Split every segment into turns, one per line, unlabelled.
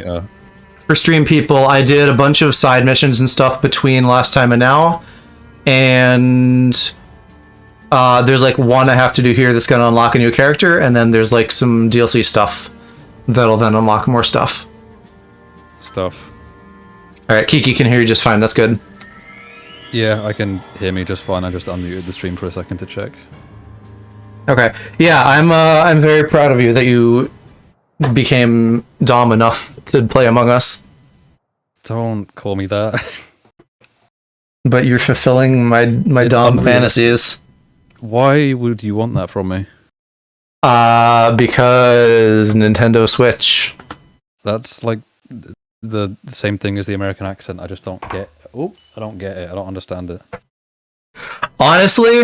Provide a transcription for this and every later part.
Yeah.
For stream people, I did a bunch of side missions and stuff between last time and now, and there's like one I have to do here that's gonna unlock a new character, and then there's like some DLC stuff that'll then unlock more stuff. Alright, Kiki can hear you just fine, that's good.
Yeah, I can hear me just fine. I just unmuted the stream for a second to check.
Okay. Yeah, I'm very proud of you that you became Dom enough to play Among Us.
Don't call me that.
But you're fulfilling my Dom fantasies.
Why would you want that from me?
Because Nintendo Switch.
That's like the same thing as the American accent. I just don't get. Oh, I don't get it. I don't understand it.
Honestly,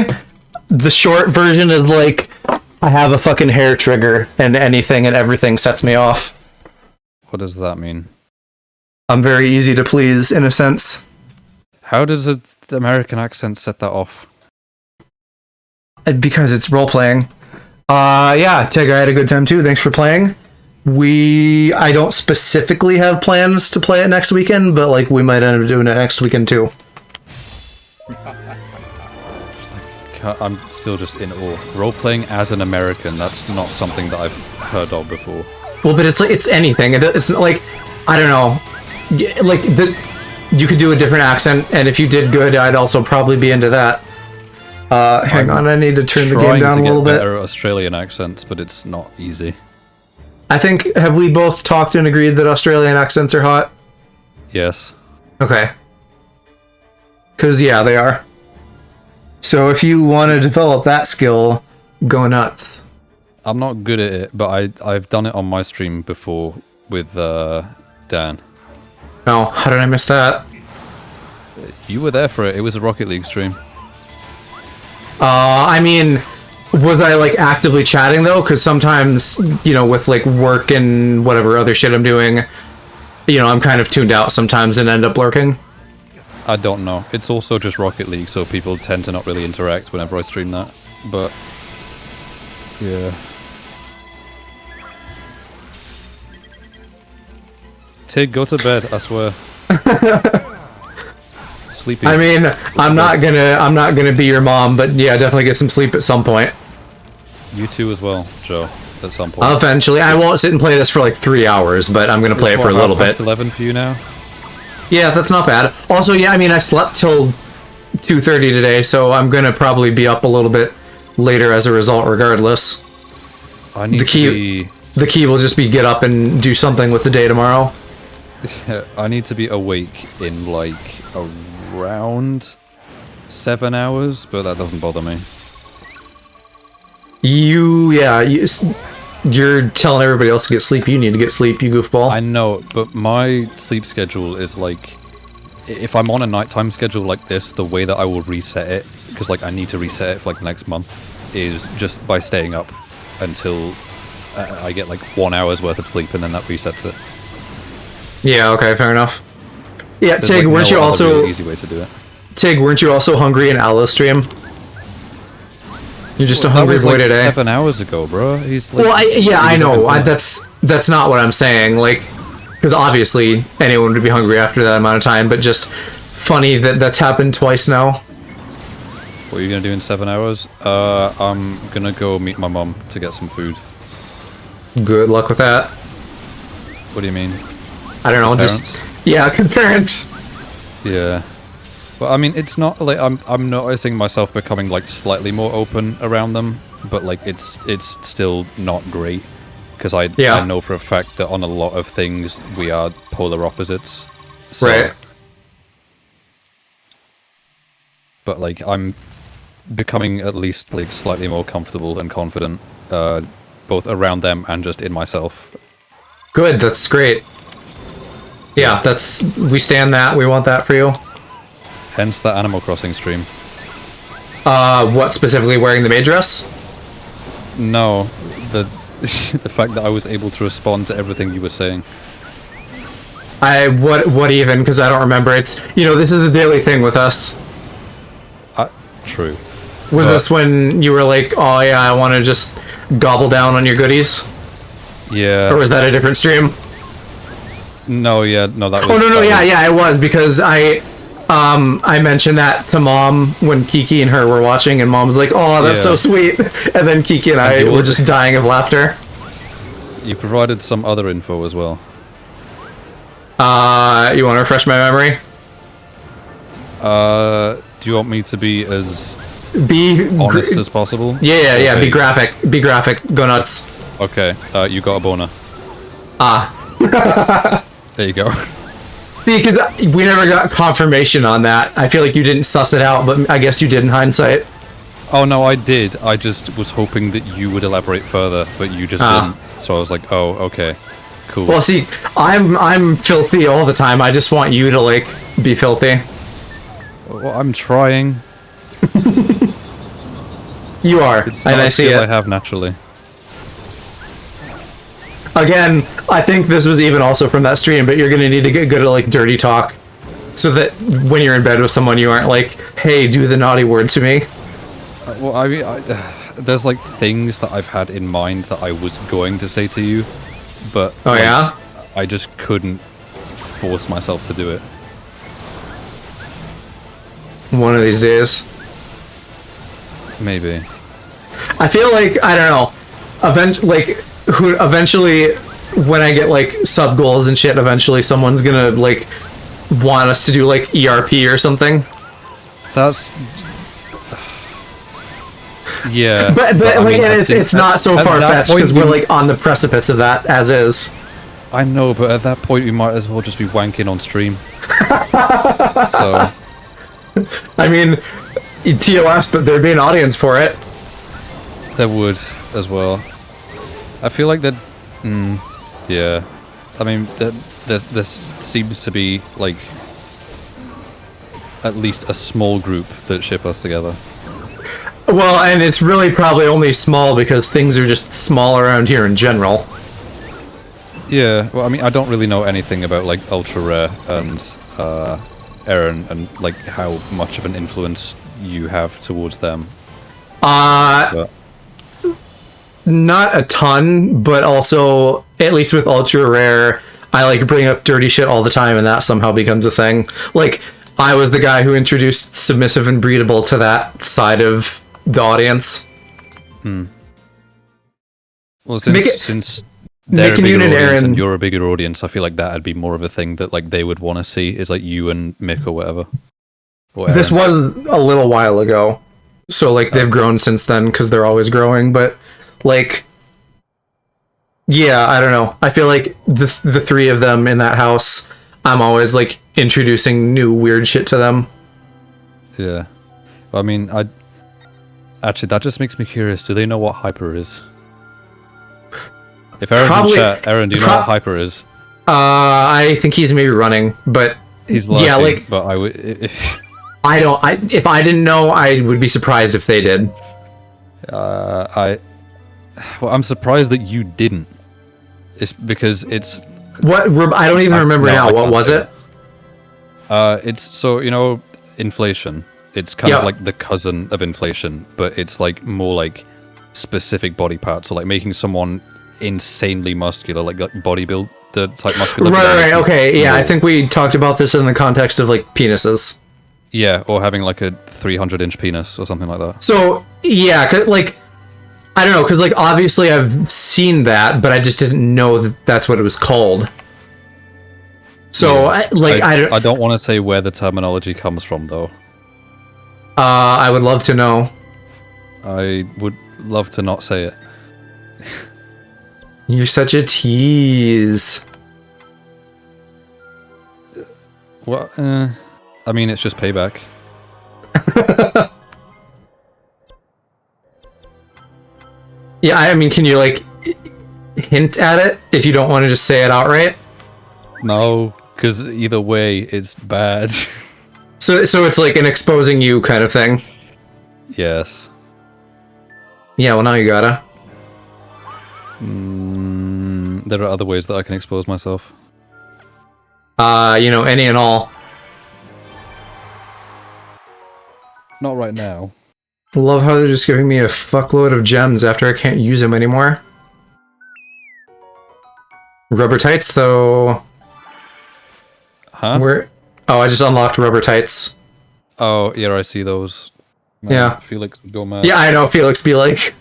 the short version is like, I have a fucking hair trigger, and anything and everything sets me off.
What does that mean?
I'm very easy to please, in a sense.
How does the American accent set that off?
Because it's role-playing. Yeah, Tig, I had a good time too. Thanks for playing. I don't specifically have plans to play it next weekend, but like we might end up doing it next weekend too.
I'm still just in awe. Role-playing as an American, that's not something that I've heard of before.
Well, but it's like, it's anything. It's like, I don't know. Like, you could do a different accent, and if you did good, I'd also probably be into that. Hang on, I need to turn the game down a little bit.
Better Australian accents, but it's not easy.
I think, have we both talked and agreed that Australian accents are hot?
Yes.
Okay. Because, yeah, they are. So if you want to develop that skill, go nuts.
I'm not good at it, but I've done it on my stream before with Dan.
Oh, how did I miss that?
You were there for it. It was a Rocket League stream.
I mean, was I like actively chatting though? Because sometimes, you know, with like work and whatever other shit I'm doing, you know, I'm kind of tuned out sometimes and end up lurking.
I don't know. It's also just Rocket League, so people tend to not really interact whenever I stream that. But yeah. Tig, go to bed, I swear. Sleepy.
I mean, I'm not gonna be your mom, but yeah, definitely get some sleep at some point.
You too as well, Joe, at some point.
Eventually. I won't sit and play this for like 3 hours, but I'm gonna play it for a little bit.
11 for you now?
Yeah, that's not bad. Also, yeah, I mean, I slept till 2:30 today, so I'm gonna probably be up a little bit later as a result, regardless. The key will just be get up and do something with the day tomorrow.
I need to be awake in like around 7 hours, but that doesn't bother me.
You're telling everybody else to get sleep. You need to get sleep, you goofball.
I know, but my sleep schedule is like, if I'm on a nighttime schedule like this, the way that I will reset it, because like I need to reset it for like the next month, is just by staying up until I get like 1 hour's worth of sleep, and then that resets it.
Yeah, okay, fair enough. Yeah,
There's
Tig,
like
weren't you also...
easy way to do it.
Tig, weren't you also hungry in Alice stream? You're just a hungry boy
like
today.
7 hours ago, bro. He's like,
well, I know. That's not what I'm saying. Like, because obviously anyone would be hungry after that amount of time, but just funny that that's happened twice now.
What are you gonna do in 7 hours? I'm gonna go meet my mom to get some food.
Good luck with that.
What do you mean?
I don't know. Just yeah, parents.
Yeah. Well, I mean, it's not like I'm noticing myself becoming like slightly more open around them, but like it's still not great because I know for a fact that on a lot of things we are polar opposites. So,
right.
But like I'm becoming at least like slightly more comfortable and confident, both around them and just in myself.
Good. That's great. Yeah, we stand that. We want that for you.
Hence that Animal Crossing stream.
What specifically, wearing the maid dress?
No, the fact that I was able to respond to everything you were saying.
What even? Because I don't remember. It's, you know, this is a daily thing with us.
True.
Was this when you were like, oh yeah, I want to just gobble down on your goodies?
Yeah.
Or was that a different stream?
No, yeah, no, that was...
Oh, no,
that
yeah,
was-
yeah, it was, because I mentioned that to Mom when Kiki and her were watching, and Mom was like, "Oh, that's so
Yeah.
sweet," and then Kiki and I
you
were
were-
just dying of laughter.
You provided some other info as well.
You want to refresh my memory?
Do you want me to be as
Be
honest as possible?
yeah. Be
Okay.
graphic. Be graphic. Go nuts.
Okay, you got a boner. There you go.
See, because we never got confirmation on that. I feel like you didn't suss it out, but I guess you did in hindsight.
Oh no, I did. I just was hoping that you would elaborate further, but you just didn't. So I was like, oh, okay, cool.
Well, see, I'm filthy all the time. I just want you to like be filthy.
Well, I'm trying.
You are,
It's
and
not
I
a
see
skill I
it.
have naturally.
Again, I think this was even also from that stream, but you're gonna need to get good at like dirty talk, so that when you're in bed with someone, you aren't like, "Hey, do the naughty word to me."
Well, I mean, there's like things that I've had in mind that I was going to say to you, but
Oh
like,
yeah.
I just couldn't force myself to do it.
One of these days.
Maybe.
I feel like I don't know. Eventually, when I get like sub goals and shit, eventually someone's gonna like want us to do like ERP or something.
That's... Yeah.
But
I
like
mean, I
it's
think
it's not so
at
far
that
fetched
point
because we're
you-
like on the precipice of that as is.
I know, but at that point we might as well just be wanking on stream. So,
I mean, TOS, but there'd be an audience for it.
there would as well. I feel like that... yeah. I mean, there seems to be, like, at least a small group that ship us together.
Well, and it's really probably only small because things are just small around here in general.
Yeah, well, I mean, I don't really know anything about, like, Ultra Rare and, Aaron, and, like, how much of an influence you have towards them. But,
Not a ton, but also, at least with Ultra Rare, I like bring up dirty shit all the time and that somehow becomes a thing. Like, I was the guy who introduced Submissive and Breedable to that side of the audience.
well,
Make
since they're a
making
bigger
you and
audience
Aaron-
and you're a bigger audience, I feel like that'd be more of a thing that, like, they would want to see, is, like, you and Mick or whatever. Or
This
Aaron.
was a little while ago. So, like, they've grown since then because they're always growing, but, like, yeah, I don't know. I feel like the three of them in that house, I'm always, like, introducing new weird shit to them.
Yeah. I mean, actually, that just makes me curious. Do they know what hyper is? If Aaron's
Probably-
in chat, Aaron, do you know what hyper is?
I think he's maybe running, but
He's lucky,
yeah, like,
but I would...
if I didn't know, I would be surprised if they did.
Well, I'm surprised that you didn't. It's because it's...
I don't even remember
no,
now.
I
What
can't
was
say
it?
It's, so, you know, inflation. It's kind
Yep.
of like the cousin of inflation, but it's, like, more, like, specific body parts. So, like, making someone insanely muscular, like bodybuilder type muscular.
Right, okay, yeah, I
No.
think we talked about this in the context of, like, penises.
Yeah, or having, like, a 300-inch penis or something like that.
So, yeah, like, I don't know, because, like, obviously I've seen that, but I just didn't know that that's what it was called. So,
Yeah.
I
don't want to say where the terminology comes from, though.
I would love to know.
I would love to not say it.
You're such a tease.
Well, I mean, it's just payback.
Yeah, I mean, can you, like, hint at it if you don't want to just say it outright?
No, because either way, it's bad.
So it's like an exposing you kind of thing.
Yes.
Yeah, well, now you gotta.
There are other ways that I can expose myself.
You know, any and all.
Not right now.
Love how they're just giving me a fuckload of gems after I can't use them anymore. Rubber tights, though.
Huh?
Where? Oh, I just unlocked rubber tights.
Oh, yeah, I see those. Man,
Yeah.
Felix would go mad.
Yeah, I know. Felix be like.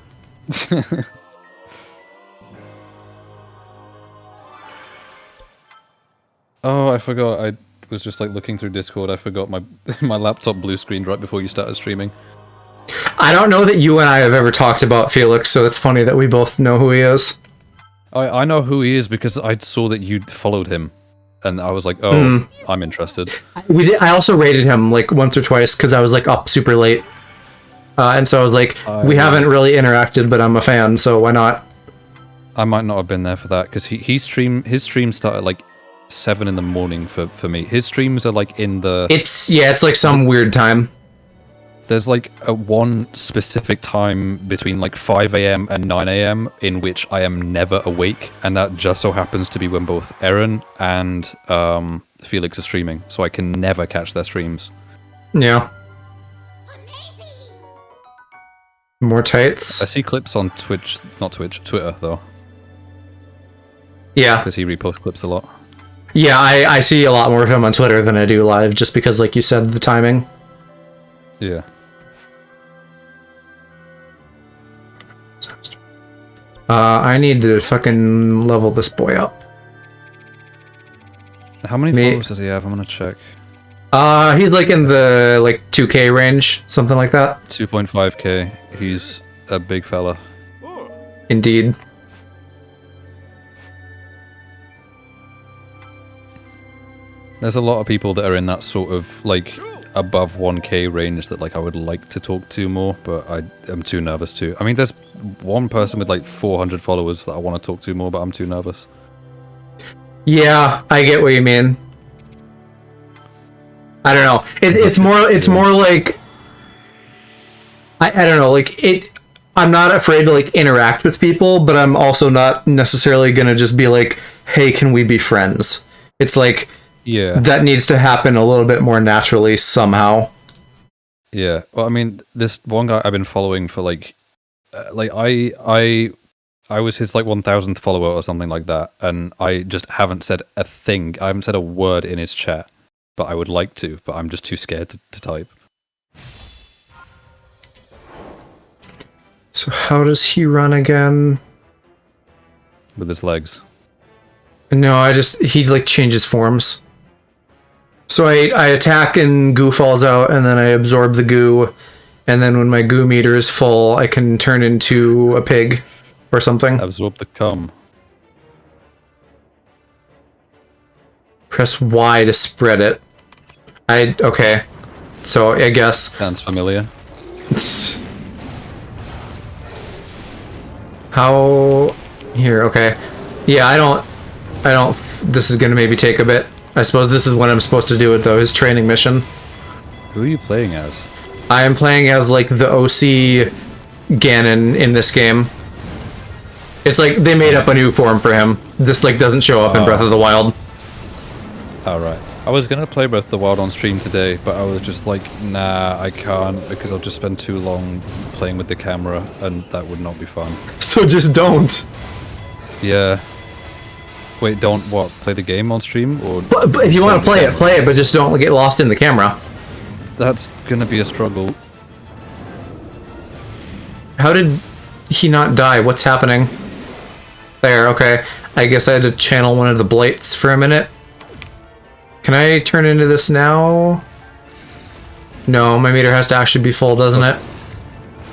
Oh, I forgot. I was just like looking through Discord. I forgot my my laptop blue screened right before you started streaming.
I don't know that you and I have ever talked about Felix, so it's funny that we both know who he is.
I know who he is because I saw that you followed him, and I was like, oh, I'm interested.
We did. I also rated him like once or twice because I was like up super late, and so I was like, we haven't really interacted, but I'm a fan, so why not?
I might not have been there for that because his stream started like 7 in the morning for me. His streams are like in the.
It's like some weird time.
There's like a one specific time between like 5 a.m. and 9 a.m. in which I am never awake, and that just so happens to be when both Aaron and Felix are streaming, so I can never catch their streams.
Yeah. More tights.
I see clips on Twitch, not Twitch, Twitter though,
Yeah.
because he reposts clips a lot.
Yeah, I see a lot more of him on Twitter than I do live, just because, like you said, the timing.
Yeah.
I need to fucking level this boy up.
How many followers does he have? I'm gonna check.
He's like in the like 2K range, something like that.
2.5k. He's a big fella.
Indeed.
There's a lot of people that are in that sort of like above 1k range that like I would like to talk to more, but I am too nervous to. I mean, there's one person with like 400 followers that I want to talk to more, but I'm too nervous.
Yeah, I get what you mean. I don't know. It's more like I don't know, like I'm not afraid to like interact with people, but I'm also not necessarily gonna just be like, hey, can we be friends? It's like, yeah, that needs to happen a little bit more naturally somehow.
Yeah. Well, I mean, this one guy I've been following for like I was his like 1000th follower or something like that, and I just haven't said a thing. I haven't said a word in his chat, but I would like to, but I'm just too scared to type.
So how does he run again?
With his legs.
No, he like changes forms. So I attack and goo falls out, and then I absorb the goo, and then when my goo meter is full, I can turn into a pig or something.
Absorb the cum.
Press Y to spread it. Okay. So I guess.
Sounds familiar.
How? Here, okay. Yeah, I don't. This is gonna maybe take a bit. I suppose this is what I'm supposed to do it though, his training mission.
Who are you playing as?
I am playing as like the OC Ganon in this game. It's like they made up a new form for him. This like doesn't show up in Breath of the Wild.
Alright. I was gonna play Breath of the Wild on stream today, but I was just like, nah, I can't, because I'll just spend too long playing with the camera, and that would not be fun.
So just don't.
Yeah. Wait, don't what? Play the game on stream? Or
but if you want to play it, but just don't get lost in the camera.
That's gonna be a struggle.
How did he not die? What's happening? There, okay. I guess I had to channel one of the blights for a minute. Can I turn into this now? No, my meter has to actually be full, doesn't it?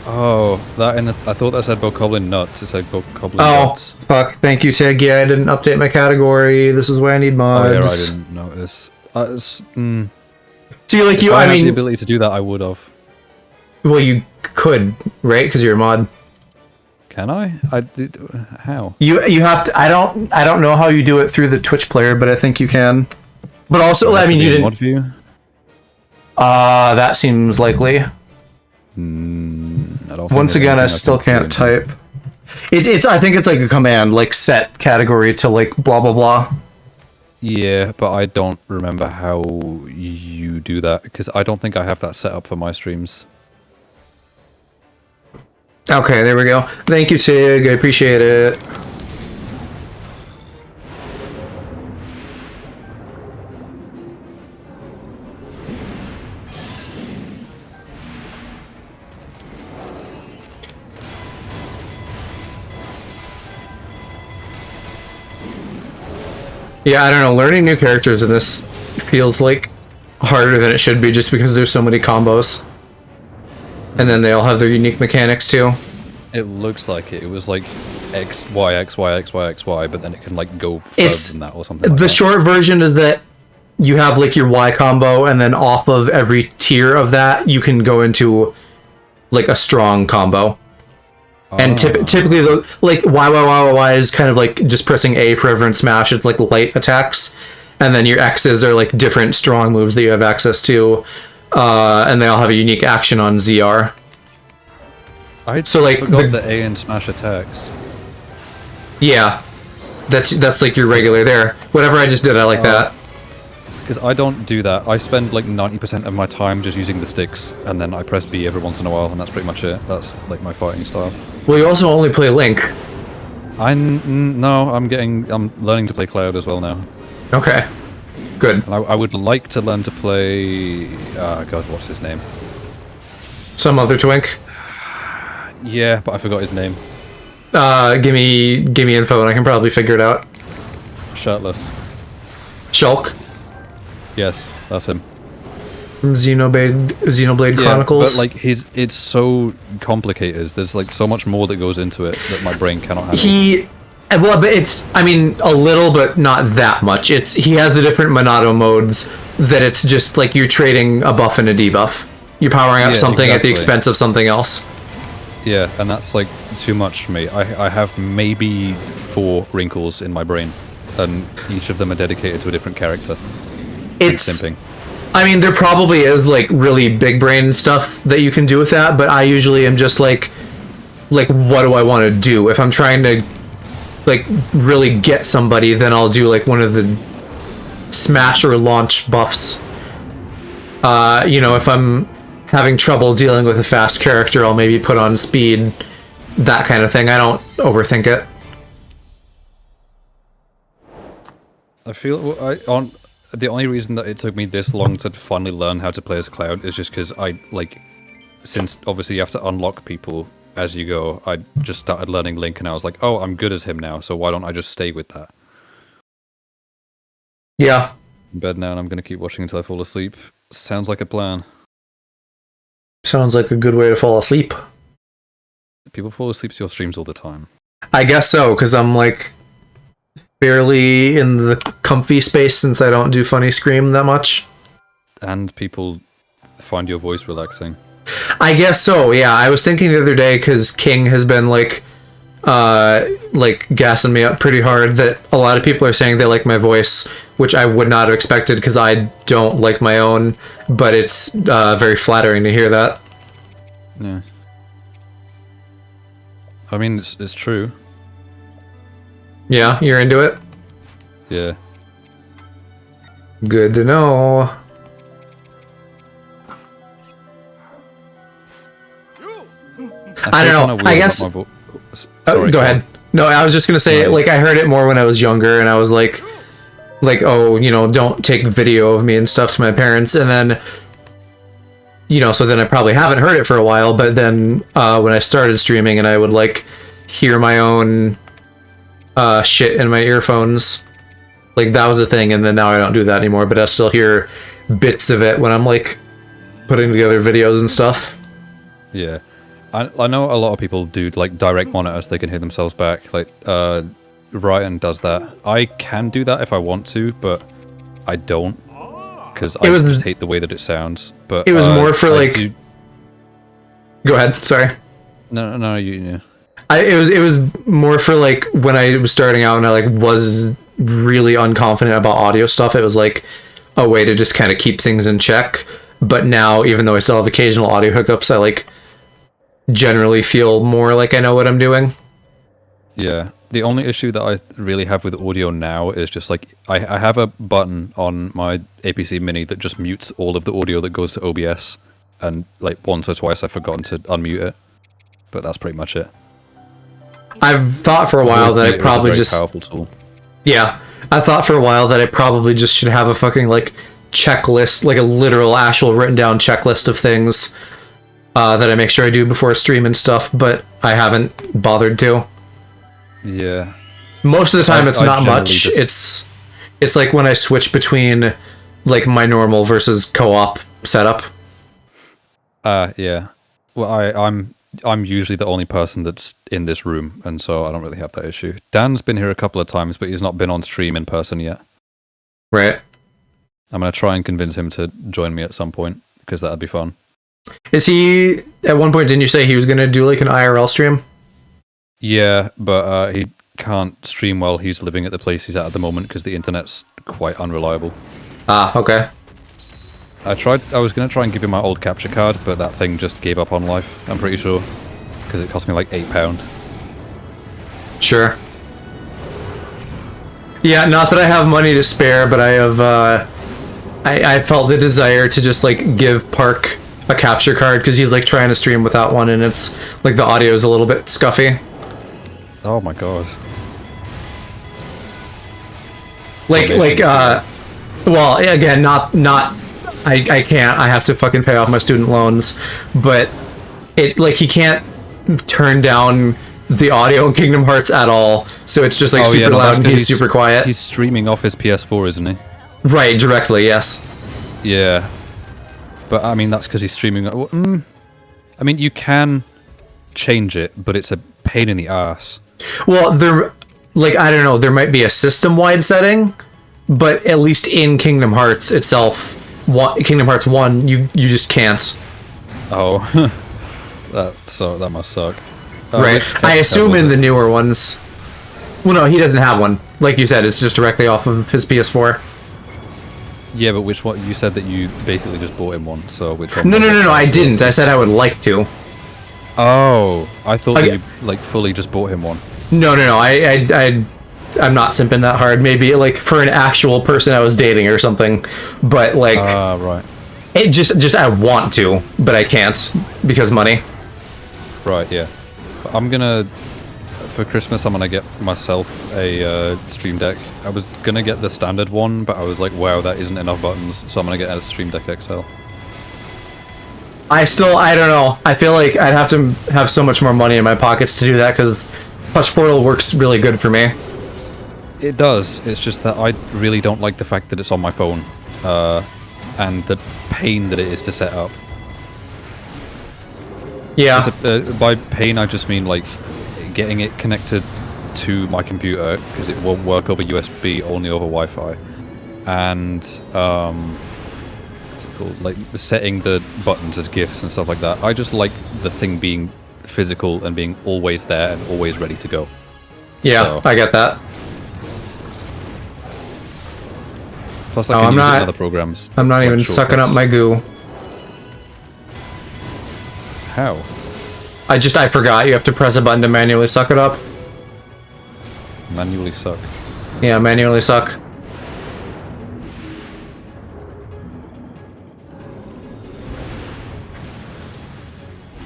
Oh, I thought that said Bokoblin nuts. It said Bokoblin nuts.
Oh, fuck. Thank you, Tig. Yeah, I didn't update my category. This is why I need mods.
Oh, yeah, I didn't notice.
See, like
if I had the ability to do that, I would have.
Well, you could, right? Because you're a mod.
Can I? How?
You have to. I don't know how you do it through the Twitch player, but I think you can. But also, I mean, you didn't.
Mod view?
That seems likely. Once again, I still can't type. I think it's like a command, like set category to like blah blah blah.
Yeah, but I don't remember how you do that, because I don't think I have that set up for my streams.
Okay, there we go. Thank you, Tig. I appreciate it. Yeah, I don't know. Learning new characters in this feels like harder than it should be just because there's so many combos. And then they all have their unique mechanics too.
It looks like it. It was like X, Y, X, Y, X, Y, X, Y, but then it can like go further than that or something like
the
that.
short version is that you have like your Y combo, and then off of every tier of that, you can go into like a strong combo. And typically, like Y is kind of like just pressing A forever and smash. It's like light attacks, and then your X's are like different strong moves that you have access to, and they all have a unique action on ZR.
I
so like
forgot the A and smash attacks.
Yeah, that's like your regular there. Whatever I just did, I like that.
Because I don't do that. I spend like 90% of my time just using the sticks, and then I press B every once in a while, and that's pretty much it. That's like my fighting style.
Well, you also only play Link.
No, I'm learning to play Cloud as well now.
Okay, good.
And I would like to learn to play. God, what's his name?
Some other twink.
Yeah, but I forgot his name.
Give me info, and I can probably figure it out.
Shirtless.
Shulk.
Yes, that's him.
From Xenoblade Chronicles.
But like it's so complicated. There's like so much more that goes into it that my brain cannot handle.
But it's, I mean, a little, but not that much. He has the different Monado modes that it's just like you're trading a buff and a debuff. You're powering up something at the expense of something else.
Yeah, and that's like too much for me. I have maybe 4 wrinkles in my brain, and each of them are dedicated to a different character.
It's
simping.
I mean, there probably is like really big brain stuff that you can do with that, but I usually am just like what do I want to do? If I'm trying to like really get somebody, then I'll do like one of the smash or launch buffs. You know, if I'm having trouble dealing with a fast character, I'll maybe put on speed, that kind of thing. I don't overthink it.
I feel the only reason that it took me this long to finally learn how to play as Cloud is just because since obviously you have to unlock people as you go, I just started learning Link and I was like, oh, I'm good as him now, so why don't I just stay with that?
Yeah.
In bed now and I'm going to keep watching until I fall asleep. Sounds like a plan.
Sounds like a good way to fall asleep.
People fall asleep to your streams all the time.
I guess so, because I'm like barely in the comfy space since I don't do funny scream that much. And
people find your voice relaxing.
I guess so, yeah. I was thinking the other day, because King has been like gassing me up pretty hard, that a lot of people are saying they like my voice, which I would not have expected because I don't like my own, but it's very flattering to hear that.
Yeah. I mean, it's true.
Yeah, you're into it?
Yeah.
Good to know. I don't know. I guess.
Sorry,
go ahead. No, I was just gonna say, like, I heard it more when I was younger, and I was like, oh, you know, don't take video of me and stuff to my parents, and then, you know, so then I probably haven't heard it for a while. But then when I started streaming, and I would like hear my own shit in my earphones, like that was a thing, and then now I don't do that anymore. But I still hear bits of it when I'm like putting together videos and stuff.
Yeah. I know a lot of people do like direct monitors, they can hear themselves back. Like Ryan does that. I can do that if I want to, but I don't, because I just hate the way that it sounds. But
it was more for like. Go ahead. Sorry.
No, you.
It was more for like when I was starting out and I like was really unconfident about audio stuff. It was like a way to just kind of keep things in check. But now, even though I still have occasional audio hookups, I like generally feel more like I know what I'm doing.
Yeah. The only issue that I really have with audio now is just like I have a button on my APC Mini that just mutes all of the audio that goes to OBS, and like once or twice I've forgotten to unmute it, but that's pretty much it.
I've thought for a while that I probably just
powerful tool.
Yeah, I thought for a while that I probably just should have a fucking like checklist, like a literal actual written down checklist of things that I make sure I do before I stream and stuff, but I haven't bothered to.
Yeah.
Most of the time it's not much. It's It's like when I switch between like my normal versus co-op setup.
Yeah. Well, I'm usually the only person that's in this room, and so I don't really have that issue. Dan's been here a couple of times, but he's not been on stream in person yet.
Right.
I'm gonna try and convince him to join me at some point, because that'd be fun.
Is he, at one point, didn't you say he was gonna do like an IRL stream?
Yeah, but he can't stream while he's living at the place he's at the moment, because the internet's quite unreliable.
Ah, okay.
I was gonna try and give him my old capture card, but that thing just gave up on life, I'm pretty sure. Because it cost me like £8.
Sure. Yeah, not that I have money to spare, but I have, I felt the desire to just, like, give Park a capture card, because he's, like, trying to stream without one, and it's, like, the audio is a little bit scuffy.
Oh my god.
Well, again, not, I can't, I have to fucking pay off my student loans, but it, like, he can't turn down the audio in Kingdom Hearts at all, so it's just, like, super loud and he's super quiet.
He's streaming off his PS4, isn't he?
Right, directly, yes.
Yeah. But, I mean, that's because he's streaming... I mean, you can change it, but it's a pain in the ass.
Well, like, I don't know, there might be a system-wide setting, but at least in Kingdom Hearts itself, Kingdom Hearts 1, you just can't.
Oh. that must suck.
Right. I assume in the newer ones... Well, no, he doesn't have one. Like you said, it's just directly off of his PS4.
Yeah, but which one? You said that you basically just bought him one, so which one?
No, I didn't. I said I would like to.
Oh, I thought you, like, fully just bought him one.
No, I'm not simping that hard. Maybe, like, for an actual person I was dating or something. But, like...
right.
It just I want to, but I can't, because money.
Right, yeah. But I'm gonna... For Christmas, I'm gonna get myself a Stream Deck. I was gonna get the standard one, but I was like, wow, that isn't enough buttons, so I'm gonna get a Stream Deck XL. I
don't know. I feel like I'd have to have so much more money in my pockets to do that, because Touch Portal works really good for me.
It does. It's just that I really don't like the fact that it's on my phone, and the pain that it is to set up.
Yeah.
By pain, I just mean, like, getting it connected to my computer, because it won't work over USB, only over Wi-Fi. And, what's it called? Like, setting the buttons as GIFs and stuff like that. I just like the thing being physical and being always there and always ready to go.
Yeah, so. I get that.
Plus, I can use it in other programs.
I'm not even sucking up my goo.
How?
I forgot. You have to press a button to manually suck it up.
Manually suck?
Yeah, manually suck.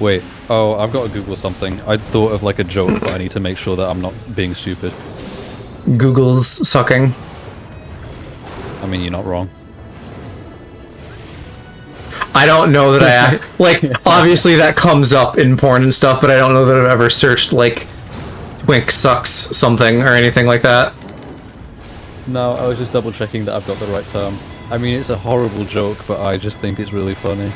Wait. Oh, I've got to Google something. I thought of like a joke, but I need to make sure that I'm not being stupid.
Google's sucking.
I mean, you're not wrong.
I don't know that like, obviously that comes up in porn and stuff, but I don't know that I've ever searched, like, twink sucks something or anything like that.
No, I was just double checking that I've got the right term. I mean, it's a horrible joke, but I just think it's really funny.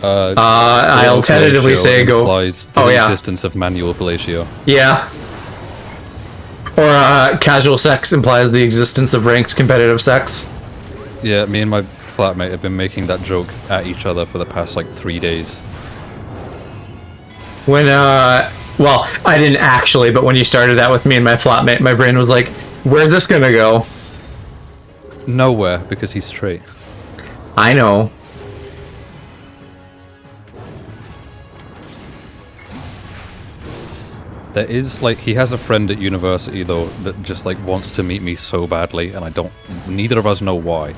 I'll tentatively say go...
implies the existence of manual fellatio.
Yeah. Or, casual sex implies the existence of ranked competitive sex.
Yeah, me and my flatmate have been making that joke at each other for the past, like, 3 days.
When, well, I didn't actually, but when you started that with me and my flatmate, my brain was like, where's this gonna go?
Nowhere, because he's straight.
I know.
There is, like, he has a friend at university, though, that just, like, wants to meet me so badly, and neither of us know why.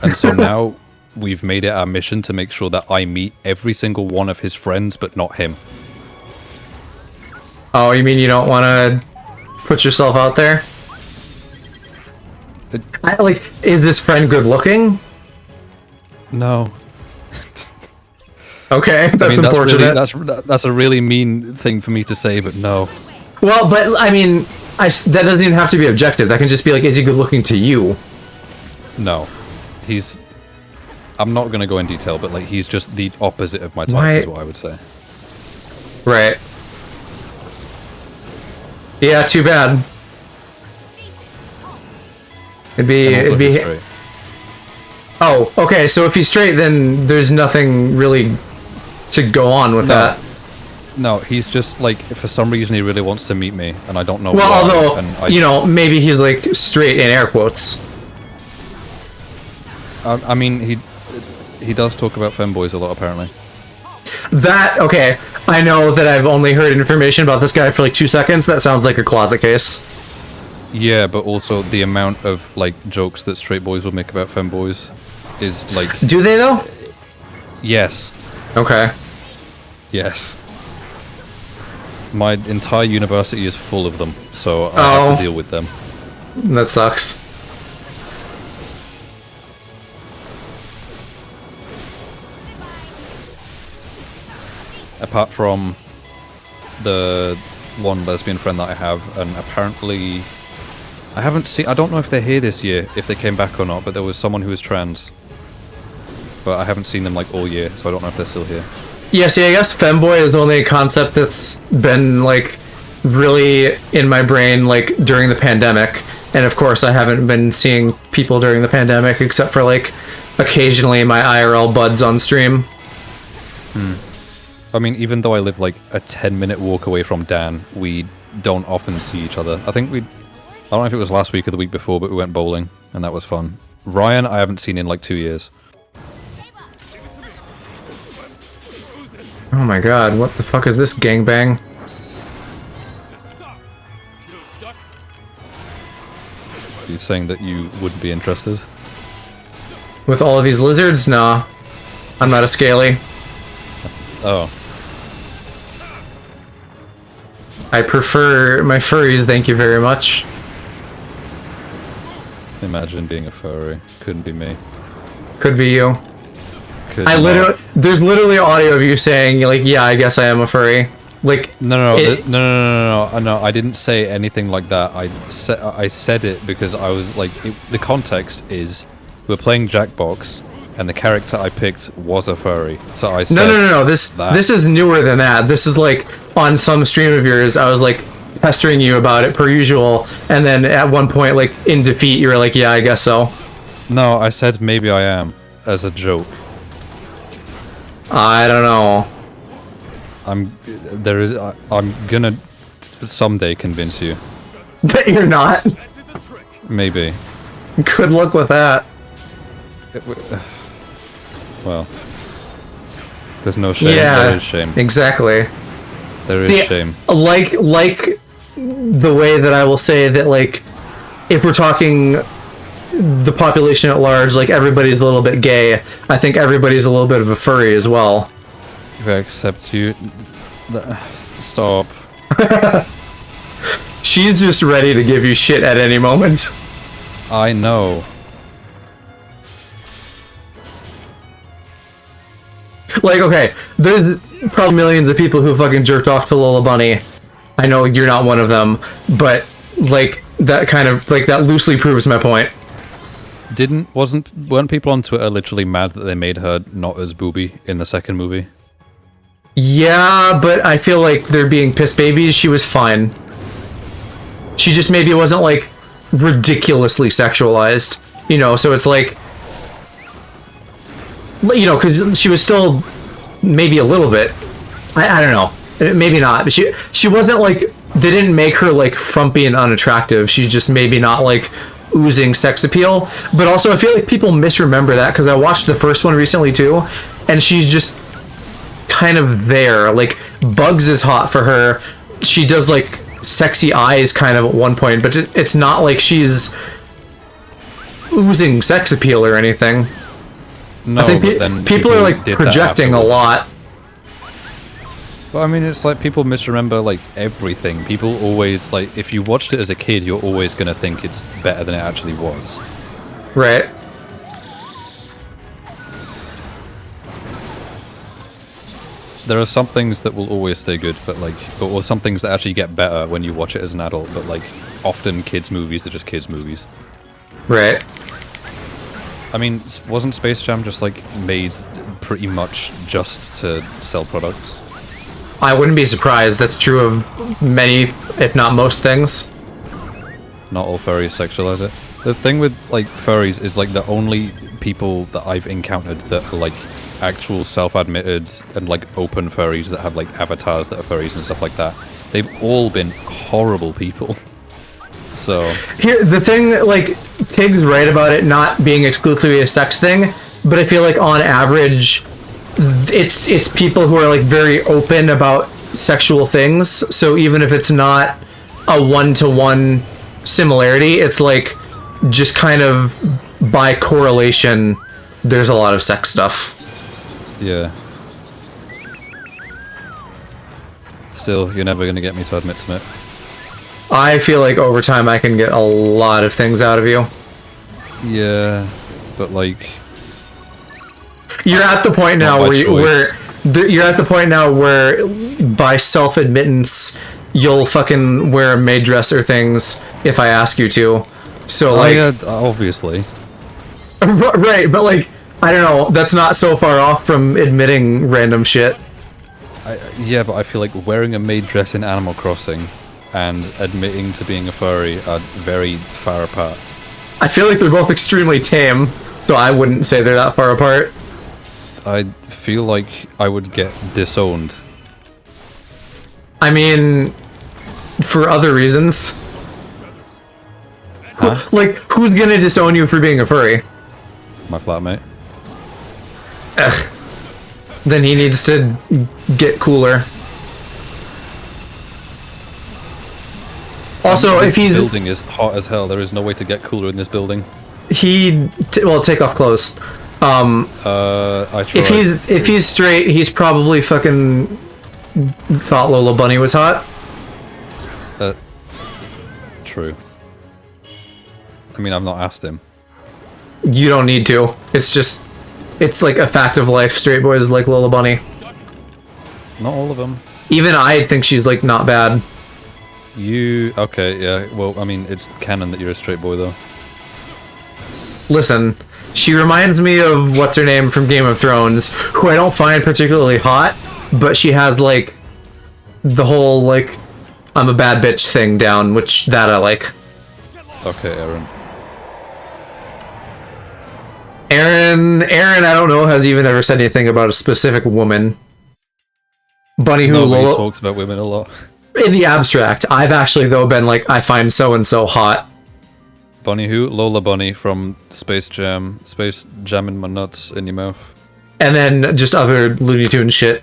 And so now we've made it our mission to make sure that I meet every single one of his friends, but not him.
Oh, you mean you don't want to put yourself out there? Is this friend good looking?
No.
Okay, that's unfortunate.
That's a really mean thing for me to say, but no.
Well, but I mean, that doesn't even have to be objective. That can just be like, is he good looking to you?
No. He's... I'm not going to go in detail, but like he's just the opposite of my type,
Why?
is what I would say.
Right. Yeah, too bad. It'd be...
Straight.
Oh, okay, so if he's straight, then there's nothing really to go on with that.
No, he's just like, for some reason he really wants to meet me, and I don't know
Well,
why.
although,
And
you know, maybe he's like straight in air quotes.
I mean, he does talk about femboys a lot, apparently.
That, okay, I know that I've only heard information about this guy for like 2 seconds. That sounds like a closet case.
Yeah, but also the amount of like jokes that straight boys will make about femboys is like...
Do they though?
Yes.
Okay.
Yes. My entire university is full of them, so I have to deal with them.
That sucks.
Apart from the one lesbian friend that I have, and apparently I haven't seen... I don't know if they're here this year, if they came back or not, but there was someone who was trans. But I haven't seen them like all year, so I don't know if they're still here.
Yeah, see, I guess femboy is the only concept that's been like really in my brain like during the pandemic. And of course I haven't been seeing people during the pandemic except for like occasionally my IRL buds on stream.
I mean, even though I live like a 10-minute walk away from Dan, we don't often see each other. I think I don't know if it was last week or the week before, but we went bowling, and that was fun. Ryan, I haven't seen in like 2 years.
Oh my god, what the fuck is this gangbang?
He's saying that you wouldn't be interested.
With all of these lizards? Nah. I'm not a scaly.
Oh.
I prefer my furries, thank you very much.
Imagine being a furry. Couldn't be me.
Could be you.
Could
I
not.
literally, there's literally audio of you saying, like, yeah, I guess I am a furry. Like,
No, I didn't say anything like that. I said it because I was like, the context is, we're playing Jackbox, and the character I picked was a furry. So I said
No. This is newer than that. This is like on some stream of yours. I was like pestering you about it per usual, and then at one point, like in defeat, you were like, "Yeah, I guess so."
No, I said maybe I am as a joke.
I don't know.
I'm gonna someday convince you.
That you're not.
Maybe.
Good luck with that.
Well, there's no shame.
Yeah,
There is shame.
exactly.
There is shame.
Like the way that I will say that, like, if we're talking the population at large, like everybody's a little bit gay. I think everybody's a little bit of a furry as well.
If I accept you, stop.
She's just ready to give you shit at any moment.
I know.
Like, okay, there's probably millions of people who fucking jerked off to Lola Bunny. I know you're not one of them, but like that kind of like that loosely proves my point.
Weren't people on Twitter literally mad that they made her not as booby in the second movie?
Yeah, but I feel like they're being piss babies. She was fine. She just maybe wasn't like ridiculously sexualized, you know. So it's like, you know, because she was still maybe a little bit. I don't know, maybe not. But she wasn't like, they didn't make her like frumpy and unattractive. She's just maybe not like oozing sex appeal. But also, I feel like people misremember that because I watched the first one recently too, and she's just kind of there. Like Bugs is hot for her. She does like sexy eyes kind of at one point, but it's not like she's oozing sex appeal or anything.
No,
I think people are like projecting a lot.
But I mean, it's like people misremember like everything. People always like, if you watched it as a kid, you're always gonna think it's better than it actually was.
Right.
There are some things that will always stay good, but like, or some things that actually get better when you watch it as an adult. But like, often kids' movies are just kids' movies.
Right.
I mean, wasn't Space Jam just like made pretty much just to sell products?
I wouldn't be surprised. That's true of many, if not most things.
Not all furries sexualize it. The thing with like furries is like the only people that I've encountered that are like actual self-admitted and like open furries that have like avatars that are furries and stuff like that. They've all been horrible people. So
here, the thing, like, Tig's right about it not being exclusively a sex thing, but I feel like on average, it's people who are like very open about sexual things. So even if it's not a one-to-one similarity, it's like just kind of by correlation, there's a lot of sex stuff.
yeah. Still, you're never gonna get me to admit to it.
I feel like over time I can get a lot of things out of you.
Yeah, but like
You're at the point now
Not by
where you're at the point now where by self-admittance you'll fucking wear a maid dress or things if I ask you to. So like,
yeah, obviously.
right, but like, I don't know, that's not so far off from admitting random shit.
Yeah, but I feel like wearing a maid dress in Animal Crossing and admitting to being a furry are very far apart.
I feel like they're both extremely tame, so I wouldn't say they're that far apart.
I feel like I would get disowned.
I mean, for other reasons.
Huh?
Like, who's gonna disown you for being a furry?
My flatmate.
Ugh. Then he needs to get cooler. Also, if
This
he's
building is hot as hell. There is no way to get cooler in this building.
well, take off clothes.
I tried.
If he's straight, he's probably fucking thought Lola Bunny was hot.
True. I mean, I've not asked him.
You don't need to. It's like a fact of life. Straight boys like Lola Bunny.
Not all of them.
Even I think she's like not bad.
Okay, yeah. Well, I mean, it's canon that you're a straight boy, though.
Listen, she reminds me of what's her name from Game of Thrones, who I don't find particularly hot, but she has like the whole like I'm a bad bitch thing down, which that I like.
Okay, Aaron.
Aaron, I don't know, has even ever said anything about a specific woman. Bunny who
Nobody
Lola
talks about women a lot.
in the abstract. I've actually though been like, I find so and so hot.
Bunny who? Lola Bunny from Space Jam. Space jamming my nuts in your mouth.
And then just other Looney Tunes shit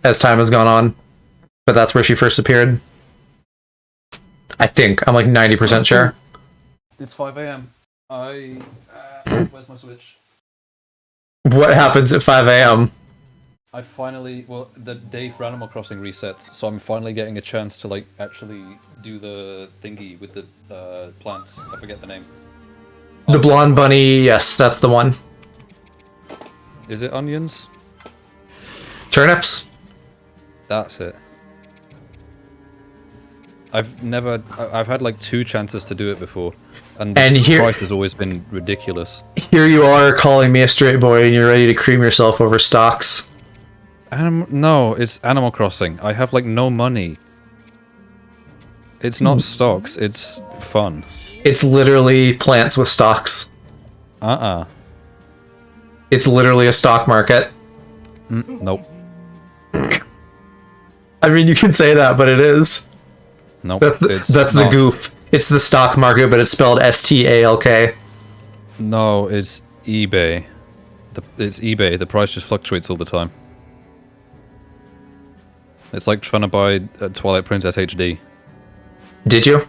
as time has gone on. But that's where she first appeared. I think. I'm like 90% sure.
It's 5 a.m. Where's my Switch?
What happens at 5 a.m.?
I finally, well, the day for Animal Crossing resets, so I'm finally getting a chance to like actually do the thingy with the plants. I forget the name.
The blonde bunny, yes, that's the one.
Is it onions?
Turnips?
That's it. I've had like 2 chances to do it before, and the price has always been ridiculous.
Here you are calling me a straight boy and you're ready to cream yourself over stocks.
No, it's Animal Crossing. I have like no money. It's not stocks, it's fun.
It's literally plants with stocks. It's literally a stock market.
Nope.
I mean, you can say that, but it is.
Nope.
That's the goof. It's the stock market, but it's spelled STALK.
No, it's eBay. It's eBay. The price just fluctuates all the time. It's like trying to buy a Twilight Princess HD.
Did you?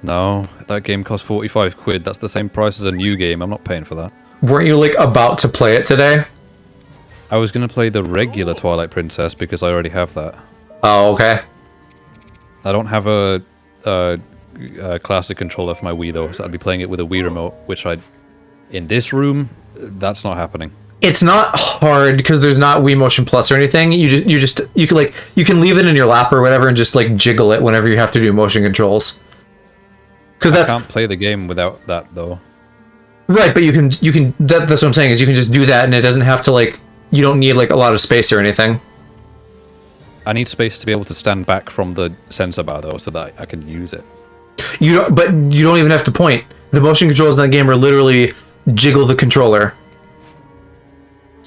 No, that game cost 45 quid. That's the same price as a new game. I'm not paying for that.
Weren't you like about to play it today?
I was going to play the regular Twilight Princess because I already have that.
Oh, okay.
I don't have a classic controller for my Wii though, so I'd be playing it with a Wii remote, which in this room, that's not happening.
It's not hard because there's not Wii Motion Plus or anything. You can leave it in your lap or whatever and just like jiggle it whenever you have to do motion controls. Because
I can't play the game without that though.
Right, but you can that's what I'm saying is you can just do that and it doesn't have to like you don't need like a lot of space or anything.
I need space to be able to stand back from the sensor bar though, so that I can use it.
But you don't even have to point. The motion controls in that game are literally jiggle the controller.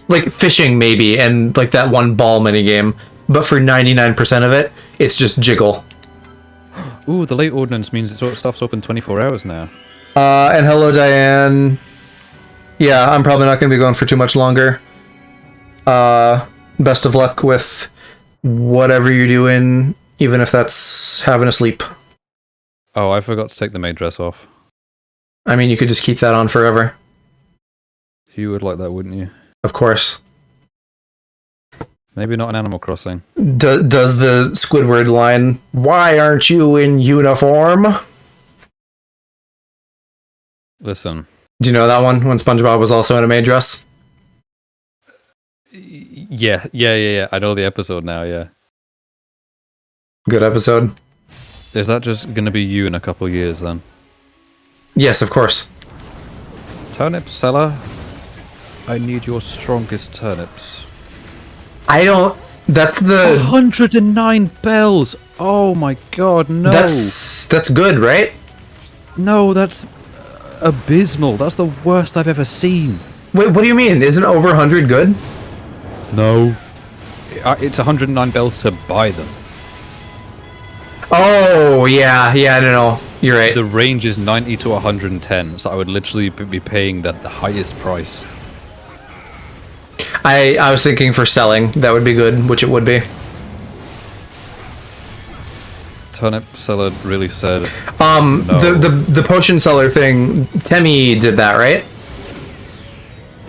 Like fishing maybe and like that one ball mini game, but for 99% of it, it's just jiggle.
Ooh, the late ordinance means it's stuff's open 24 hours now.
And hello Diane. Yeah, I'm probably not going to be going for too much longer. Best of luck with whatever you're doing, even if that's having a sleep.
Oh, I forgot to take the maid dress off.
I mean, you could just keep that on forever.
You would like that, wouldn't you?
Of course.
Maybe not in Animal Crossing.
Does the Squidward line, "Why aren't you in uniform?"
Listen.
Do you know that one, when SpongeBob was also in a maid dress?
Yeah. I know the episode now, yeah.
Good episode.
Is that just going to be you in a couple of years, then?
Yes, of course.
Turnip seller, I need your strongest turnips.
I don't... That's the...
109 bells! Oh my god, no!
That's good, right?
No, that's abysmal. That's the worst I've ever seen.
Wait, what do you mean? Isn't over 100 good?
No. It's 109 bells to buy them.
Oh, yeah, I don't know. You're right.
The range is 90 to 110, so I would literally be paying the highest price.
I was thinking for selling, that would be good, which it would be.
Turnip seller really said...
No. The potion seller thing, Temmie did that, right?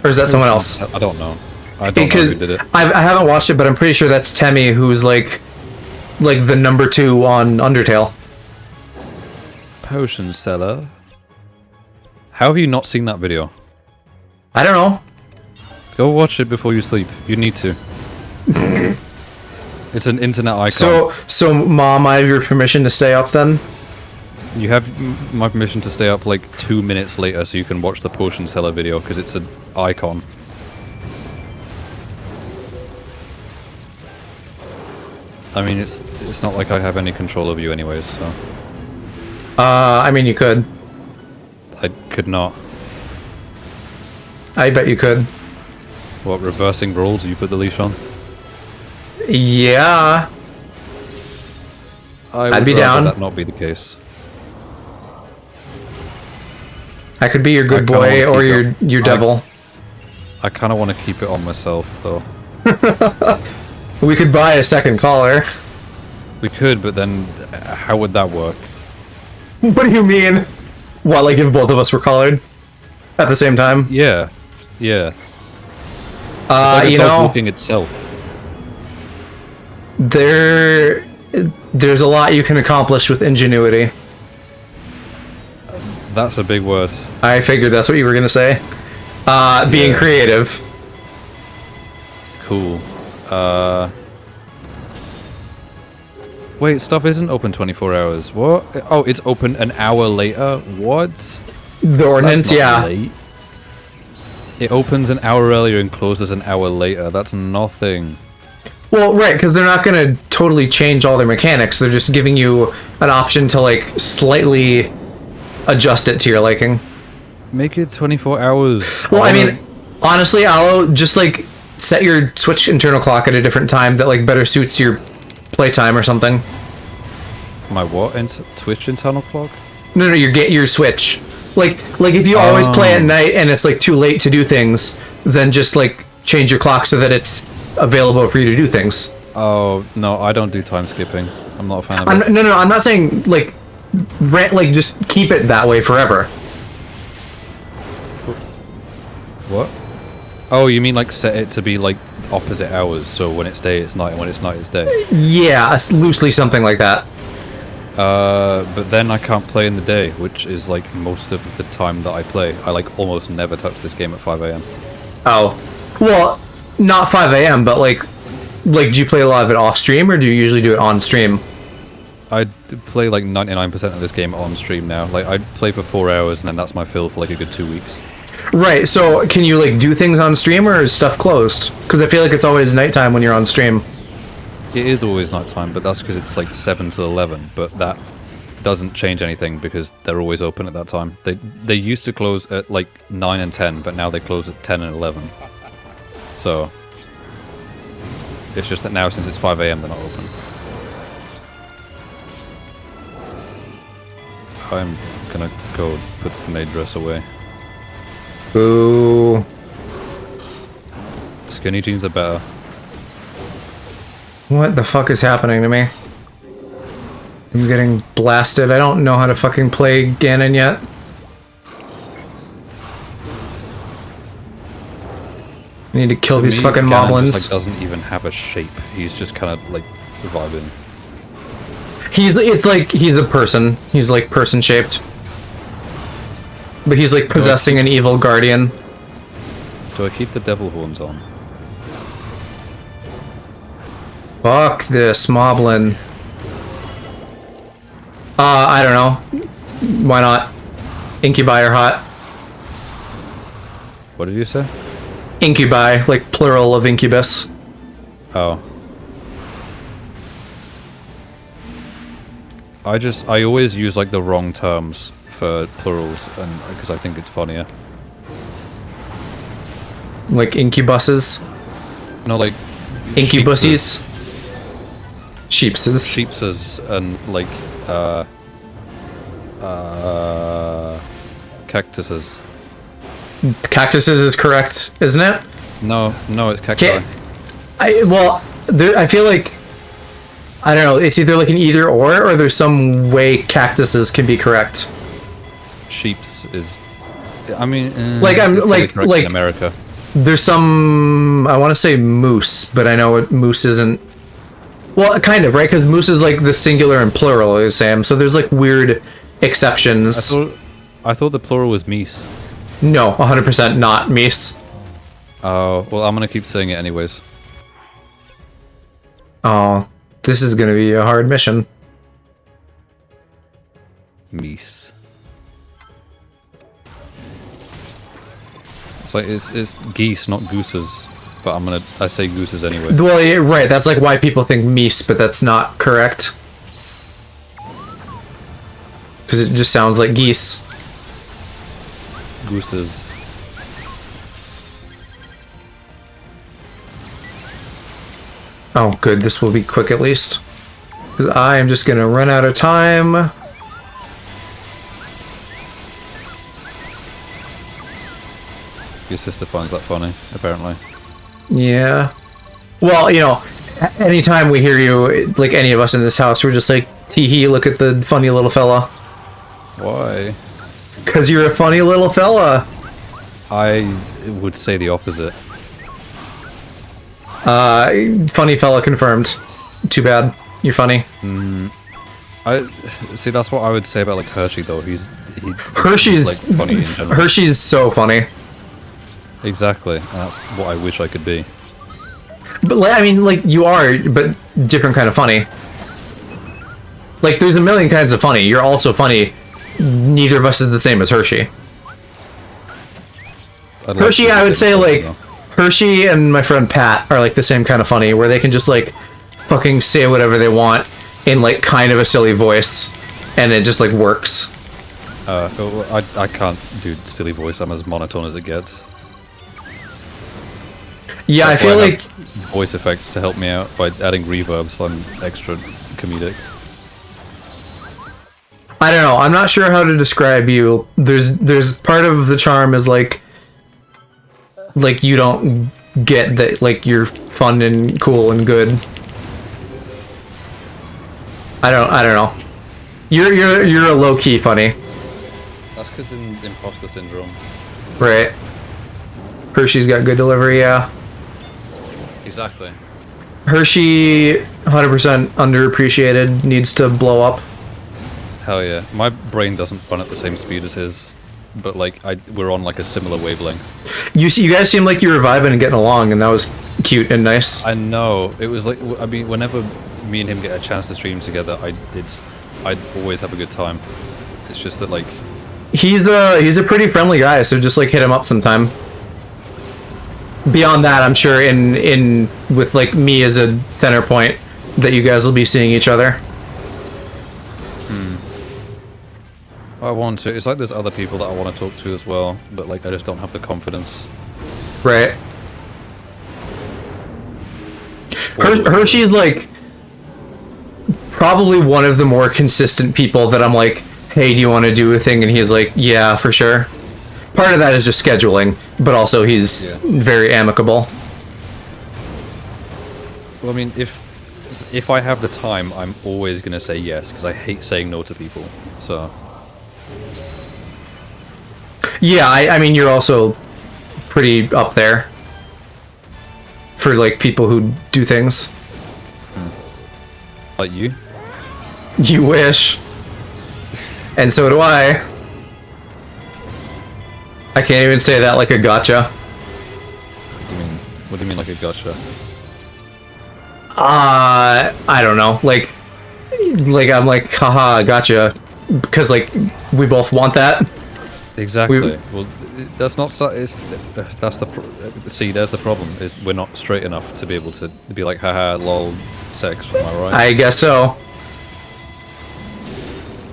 Or is that someone else?
I don't know. I don't know who did it.
I haven't watched it, but I'm pretty sure that's Temmie, who's like the number 2 on Undertale.
Potion seller? How have you not seen that video?
I don't know.
Go watch it before you sleep. You need to. It's an internet icon.
So Mom, I have your permission to stay up then?
You have my permission to stay up like 2 minutes later so you can watch the potion seller video because it's an icon. I mean, it's not like I have any control over you anyways, so...
I mean, you could.
I could not.
I bet you could.
What, reversing roles? You put the leash on?
Yeah. I'd be down.
That not be the case.
I could be your good boy or your devil.
I kind of want to keep it on myself, though.
We could buy a second collar.
We could, but then how would that work?
What do you mean? What, like if both of us were collared at the same time?
Yeah. It's like
you know,
walking itself.
there's a lot you can accomplish with ingenuity.
That's a big word.
I figured that's what you were gonna say. Being creative.
Cool. Wait, stuff isn't open 24 hours. What? Oh, it's open an hour later? What?
The ordinance,
That's not
yeah.
late. It opens an hour earlier and closes an hour later. That's nothing.
Well, right, because they're not gonna totally change all their mechanics. They're just giving you an option to like slightly adjust it to your liking.
Make it 24 hours.
Well, I mean, honestly, Aloe, just like set your Switch internal clock at a different time that like better suits your playtime or something.
My what? Twitch internal clock?
No, your Switch. Like if you always play at night and it's like too late to do things, then just like change your clock so that it's available for you to do things.
Oh no, I don't do time skipping. I'm not a fan of it.
No, I'm not saying like just keep it that way forever.
What? Oh, you mean like set it to be like opposite hours, so when it's day it's night and when it's night it's day?
Yeah, loosely something like that.
But then I can't play in the day, which is like most of the time that I play. I like almost never touch this game at 5 AM.
Oh. Well, not 5 AM, but like do you play a lot of it off stream or do you usually do it on stream?
I play like 99% of this game on stream now. Like I play for 4 hours and then that's my fill for like a good 2 weeks.
Right, so can you like do things on stream or is stuff closed? Because I feel like it's always nighttime when you're on stream.
It is always nighttime, but that's because it's like 7 to 11. But that doesn't change anything because they're always open at that time. They used to close at like 9 and 10, but now they close at 10 and 11. So it's just that now since it's 5 AM they're not open. I'm gonna go put the maid dress away.
Ooh.
Skinny jeans are better.
What the fuck is happening to me? I'm getting blasted. I don't know how to fucking play Ganon yet. I need to kill these fucking
Ganon
moblins.
just, like, doesn't even have a shape. He's just kind of like vibing.
It's like he's a person. He's like person shaped. But he's like possessing an evil guardian.
Do I keep the devil horns on?
Fuck this moblin. I don't know. Why not? Incubi are hot.
What did you say?
Incubi, like plural of incubus.
Oh. I always use like the wrong terms for plurals, and because I think it's funnier.
Like incubuses.
No, like
Incubuses. Sheepses.
sheepses, and like cactuses.
Cactuses is correct, isn't it?
No, it's cacti.
I feel like I don't know. It's either like an either or there's some way cactuses can be correct.
Sheeps is. I mean,
Like I'm
it's
like
correct
like
in America.
There's some I want to say moose, but I know moose isn't. Well, kind of right because moose is like the singular and plural, is Sam. So there's like weird exceptions.
I thought the plural was meese.
No, 100% not meese.
Oh, well, I'm gonna keep saying it anyways.
Oh, this is gonna be a hard mission.
Meese. It's like it's geese, not gooses. But I say gooses anyway.
Well, yeah, right. That's like why people think meese, but that's not correct. Because it just sounds like geese.
Gooses.
Oh, good. This will be quick at least. Because I am just gonna run out of time.
Your sister finds that funny, apparently.
Yeah. Well, you know, anytime we hear you, like any of us in this house, we're just like, tee hee, look at the funny little fella.
Why?
Because you're a funny little fella.
I would say the opposite.
Funny fella confirmed. Too bad. You're funny.
I see. That's what I would say about like Hershey, though.
Hershey's
like, funny in general.
Hershey's so funny.
Exactly. And that's what I wish I could be.
But like, I mean, like you are, but different kind of funny. Like there's a million kinds of funny. You're also funny. Neither of us is the same as Hershey. Hershey, I would say like Hershey and my friend Pat are like the same kind of funny, where they can just like fucking say whatever they want in like kind of a silly voice, and it just like works.
I can't do silly voice. I'm as monotone as it gets.
Yeah, I feel like
voice effects to help me out by adding reverb, so I'm extra comedic.
I don't know. I'm not sure how to describe you. There's part of the charm is like you don't get that like you're fun and cool and good. I don't know. You're a low key funny.
That's because in imposter syndrome.
Right. Hershey's got good delivery, yeah.
Exactly.
Hershey, 100% underappreciated, needs to blow up.
Hell yeah. My brain doesn't run at the same speed as his, but like we're on like a similar wavelength.
You guys seem like you were vibing and getting along, and that was cute and nice.
I know. It was like, I mean, whenever me and him get a chance to stream together, I'd always have a good time. It's just that like
He's a pretty friendly guy, so just like hit him up sometime. Beyond that, I'm sure in with like me as a center point that you guys will be seeing each other.
I want to. It's like there's other people that I want to talk to as well, but like I just don't have the confidence.
Right. Hershey's like probably one of the more consistent people that I'm like, hey, do you want to do a thing? And he's like, yeah, for sure. Part of that is just scheduling, but also he's very amicable.
Well, I mean, if I have the time, I'm always gonna say yes because I hate saying no to people. So.
Yeah, I mean, you're also pretty up there for like people who do things.
Like you?
You wish. And so do I. I can't even say that like a gotcha.
What do you mean like a gotcha?
I don't know. Like I'm like, haha, gotcha. Because like we both want that.
Exactly. Well, that's not so. That's the see. There's the problem. Is we're not straight enough to be able to be like, haha, lol, sex. Am I right?
I guess so.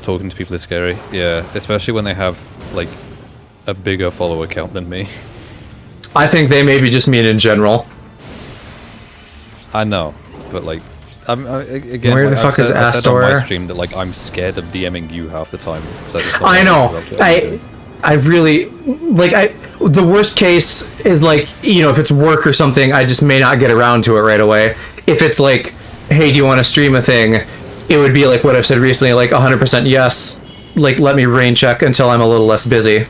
Talking to people is scary. Yeah, especially when they have like a bigger follower count than me.
I think they maybe just mean in general.
I know, but like, again,
where the fuck is Astor?
I said on my stream that like I'm scared of DMing you half the time. So
I know. I really like. The worst case is like, you know, if it's work or something, I just may not get around to it right away. If it's like, hey, do you want to stream a thing? It would be like what I've said recently, like 100% yes. Like, let me rain check until I'm a little less busy.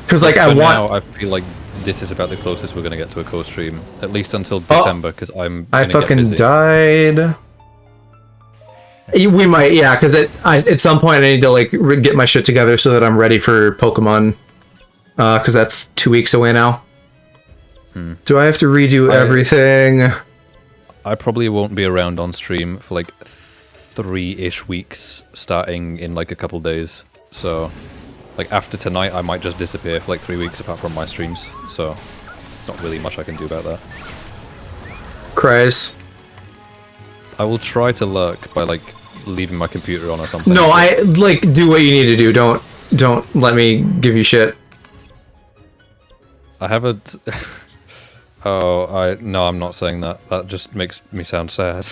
Because like I want.
Now, I feel like this is about the closest we're gonna get to a co-stream, at least until December, because I
fucking died. We might, yeah, because at some point I need to like get my shit together so that I'm ready for Pokemon, because that's 2 weeks away now. Do I have to redo everything?
I probably won't be around on stream for like 3-ish weeks, starting in like a couple days. So, like after tonight, I might just disappear for like 3 weeks apart from my streams. So, it's not really much I can do about that.
Cries.
I will try to lurk by like leaving my computer on or something.
No, I like do what you need to do. Don't let me give you shit.
I have a. No, I'm not saying that. That just makes me sound sad.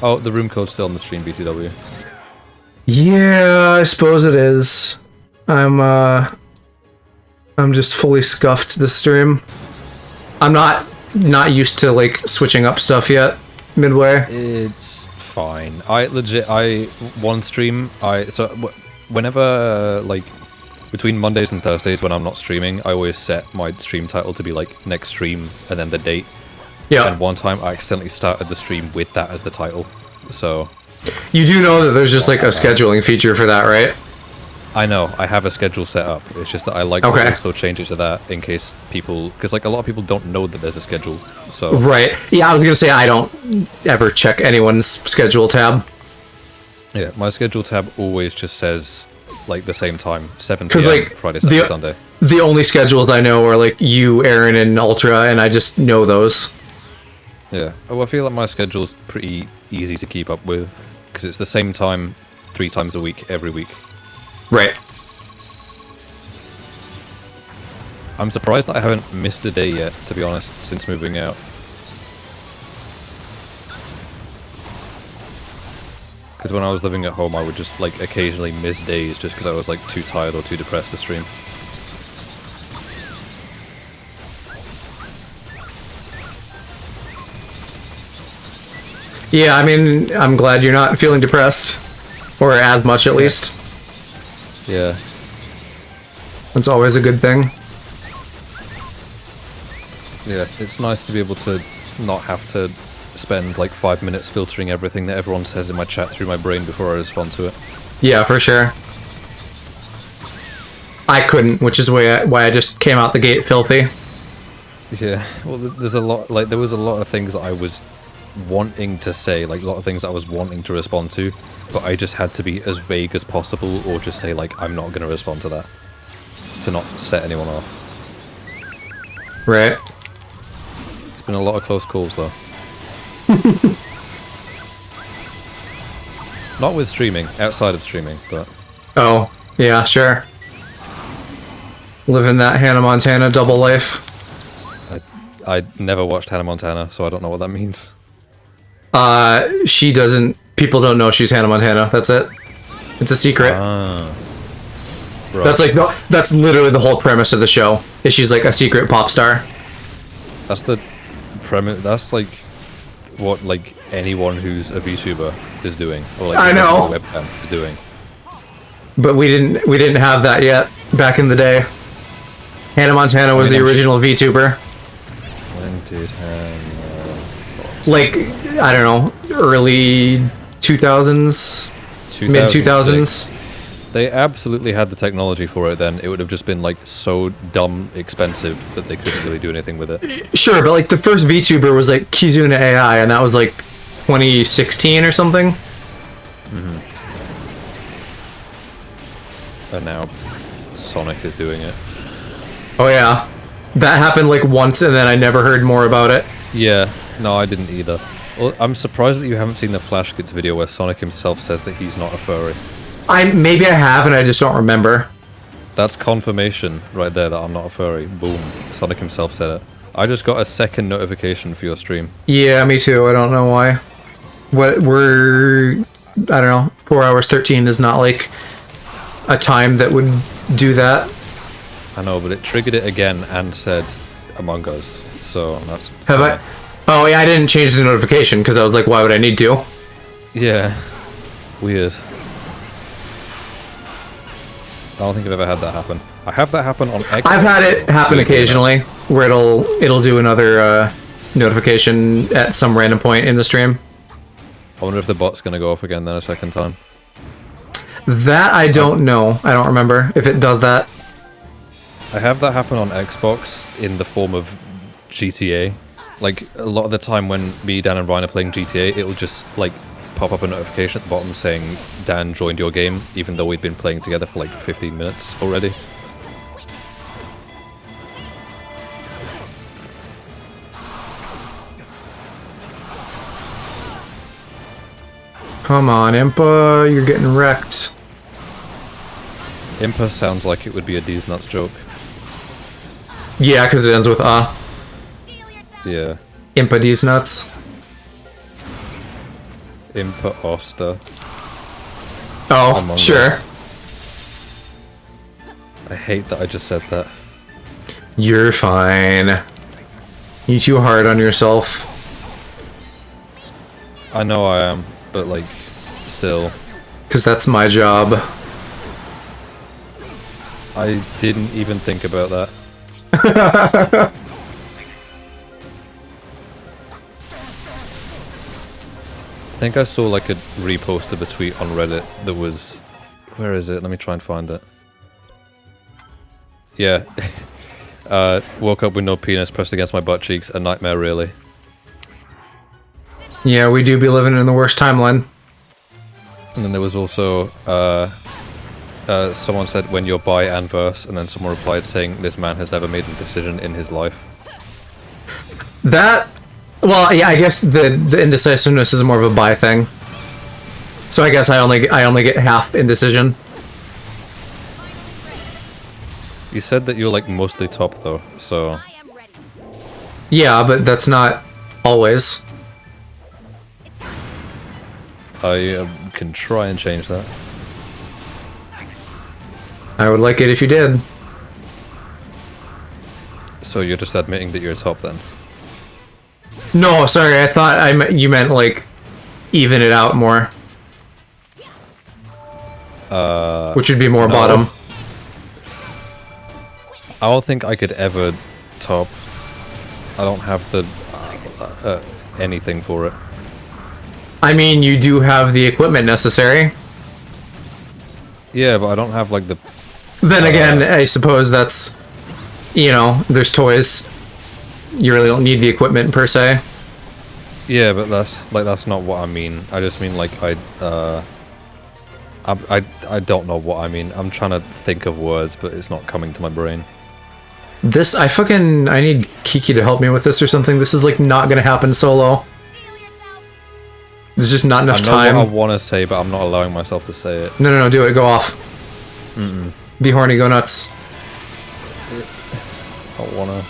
Oh, the room code's still on the stream, BCW.
Yeah, I suppose it is. I'm just fully scuffed this stream. I'm not used to like switching up stuff yet midway.
It's fine. One stream. Whenever like between Mondays and Thursdays when I'm not streaming, I always set my stream title to be like next stream and then the date.
Yeah.
And one time I accidentally started the stream with that as the title. So.
You do know that there's just like a scheduling feature for that, right?
I know, I have a schedule set up. It's just that I like to also change it to that in case people, because like a lot of people don't know that there's a schedule. So
right, yeah, I was gonna say I don't ever check anyone's schedule tab.
Yeah, my schedule tab always just says like the same time, 7
p.m.
like, Friday, Saturday, Sunday.
The only schedules I know are like you, Aaron, and Ultra, and I just know those.
Yeah, well, I feel like my schedule's pretty easy to keep up with because it's the same time 3 times a week, every week.
Right.
I'm surprised that I haven't missed a day yet, to be honest, since moving out. Because when I was living at home, I would just like occasionally miss days just because I was like too tired or too depressed to stream.
Yeah, I mean, I'm glad you're not feeling depressed. Or as much, at least.
Yeah.
That's always a good thing.
Yeah, it's nice to be able to not have to spend like 5 minutes filtering everything that everyone says in my chat through my brain before I respond to it.
Yeah, for sure. I couldn't, which is why I just came out the gate filthy.
Yeah, well, there's a lot, like, there was a lot of things that I was wanting to say, like, a lot of things that I was wanting to respond to, but I just had to be as vague as possible, or just say, like, I'm not going to respond to that, to not set anyone off.
Right.
It's been a lot of close calls, though. Not with streaming, outside of streaming, but...
Oh, yeah, sure. Living that Hannah Montana double life.
I never watched Hannah Montana, so I don't know what that means.
She doesn't... People don't know she's Hannah Montana. That's it. It's a secret.
Ah. Right.
That's like that's literally the whole premise of the show. Is she's like a secret pop star.
That's the premise. That's like what like anyone who's a VTuber is doing, or like
I know.
a webcam is doing.
But we didn't have that yet back in the day. Hannah Montana was the original VTuber.
When did
Like, I don't know, early 2000s, mid 2000s.
They absolutely had the technology for it then. It would have just been like so dumb expensive that they couldn't really do anything with it.
Sure, but like the first VTuber was like Kizuna AI, and that was like 2016 or something.
Mm-hmm. And now Sonic is doing it.
Oh yeah. That happened like once, and then I never heard more about it.
Yeah, no, I didn't either. Well, I'm surprised that you haven't seen the Flash Kids video where Sonic himself says that he's not a furry.
Maybe I have, and I just don't remember.
That's confirmation right there that I'm not a furry. Boom. Sonic himself said it. I just got a second notification for your stream.
Yeah, me too. I don't know why. I don't know, 4 hours 13 is not like a time that would do that.
I know, but it triggered it again and said Among Us. So that's...
Have I? Oh yeah, I didn't change the notification because I was like, why would I need to?
Yeah. Weird. I don't think I've ever had that happen. I have that happen on Xbox.
I've had it happen occasionally, where it'll do another notification at some random point in the stream.
I wonder if the bot's gonna go off again then a second time.
That I don't know. I don't remember if it does that.
I have that happen on Xbox in the form of GTA. Like, a lot of the time when me, Dan, and Ryan are playing GTA, it'll just, like, pop up a notification at the bottom saying, Dan joined your game, even though we'd been playing together for, like, 15 minutes already.
Come on, Impa, you're getting wrecked.
Impa sounds like it would be a D's Nuts joke.
Yeah, because it ends with
Yeah.
Impa D's nuts.
Impa Oster.
Oh,
Among
sure.
Us. I hate that I just said that.
You're fine. You too hard on yourself.
I know I am, but, like, still.
Because that's my job.
I didn't even think about that. I think I saw like a repost of a tweet on Reddit that was... Where is it? Let me try and find it. Yeah. Woke up with no penis pressed against my butt cheeks. A nightmare, really.
Yeah, we do be living in the worst timeline.
And then there was also... someone said, when you're bi and verse, and then someone replied saying, this man has never made a decision in his life.
That... Well, yeah, I guess the indecisiveness is more of a bi thing. So I guess I only get half indecision.
You said that you're like mostly top though, so...
Yeah, but that's not always.
I can try and change that.
I would like it if you did.
So you're just admitting that you're top then?
No, sorry, I thought you meant like even it out more. Which would be more
no.
bottom.
I don't think I could ever top. I don't have the anything for it.
I mean, you do have the equipment necessary.
Yeah, but I don't have like the...
Then again, I suppose that's, you know, there's toys. You really don't need the equipment per se.
Yeah, but that's not what I mean. I just mean like I don't know what I mean. I'm trying to think of words, but it's not coming to my brain.
This, I need Kiki to help me with this or something. This is like not gonna happen solo. There's just not enough time.
I know what I want to say, but I'm not allowing myself to say it.
No, do it. Go off. Be horny, go nuts.
I don't wanna.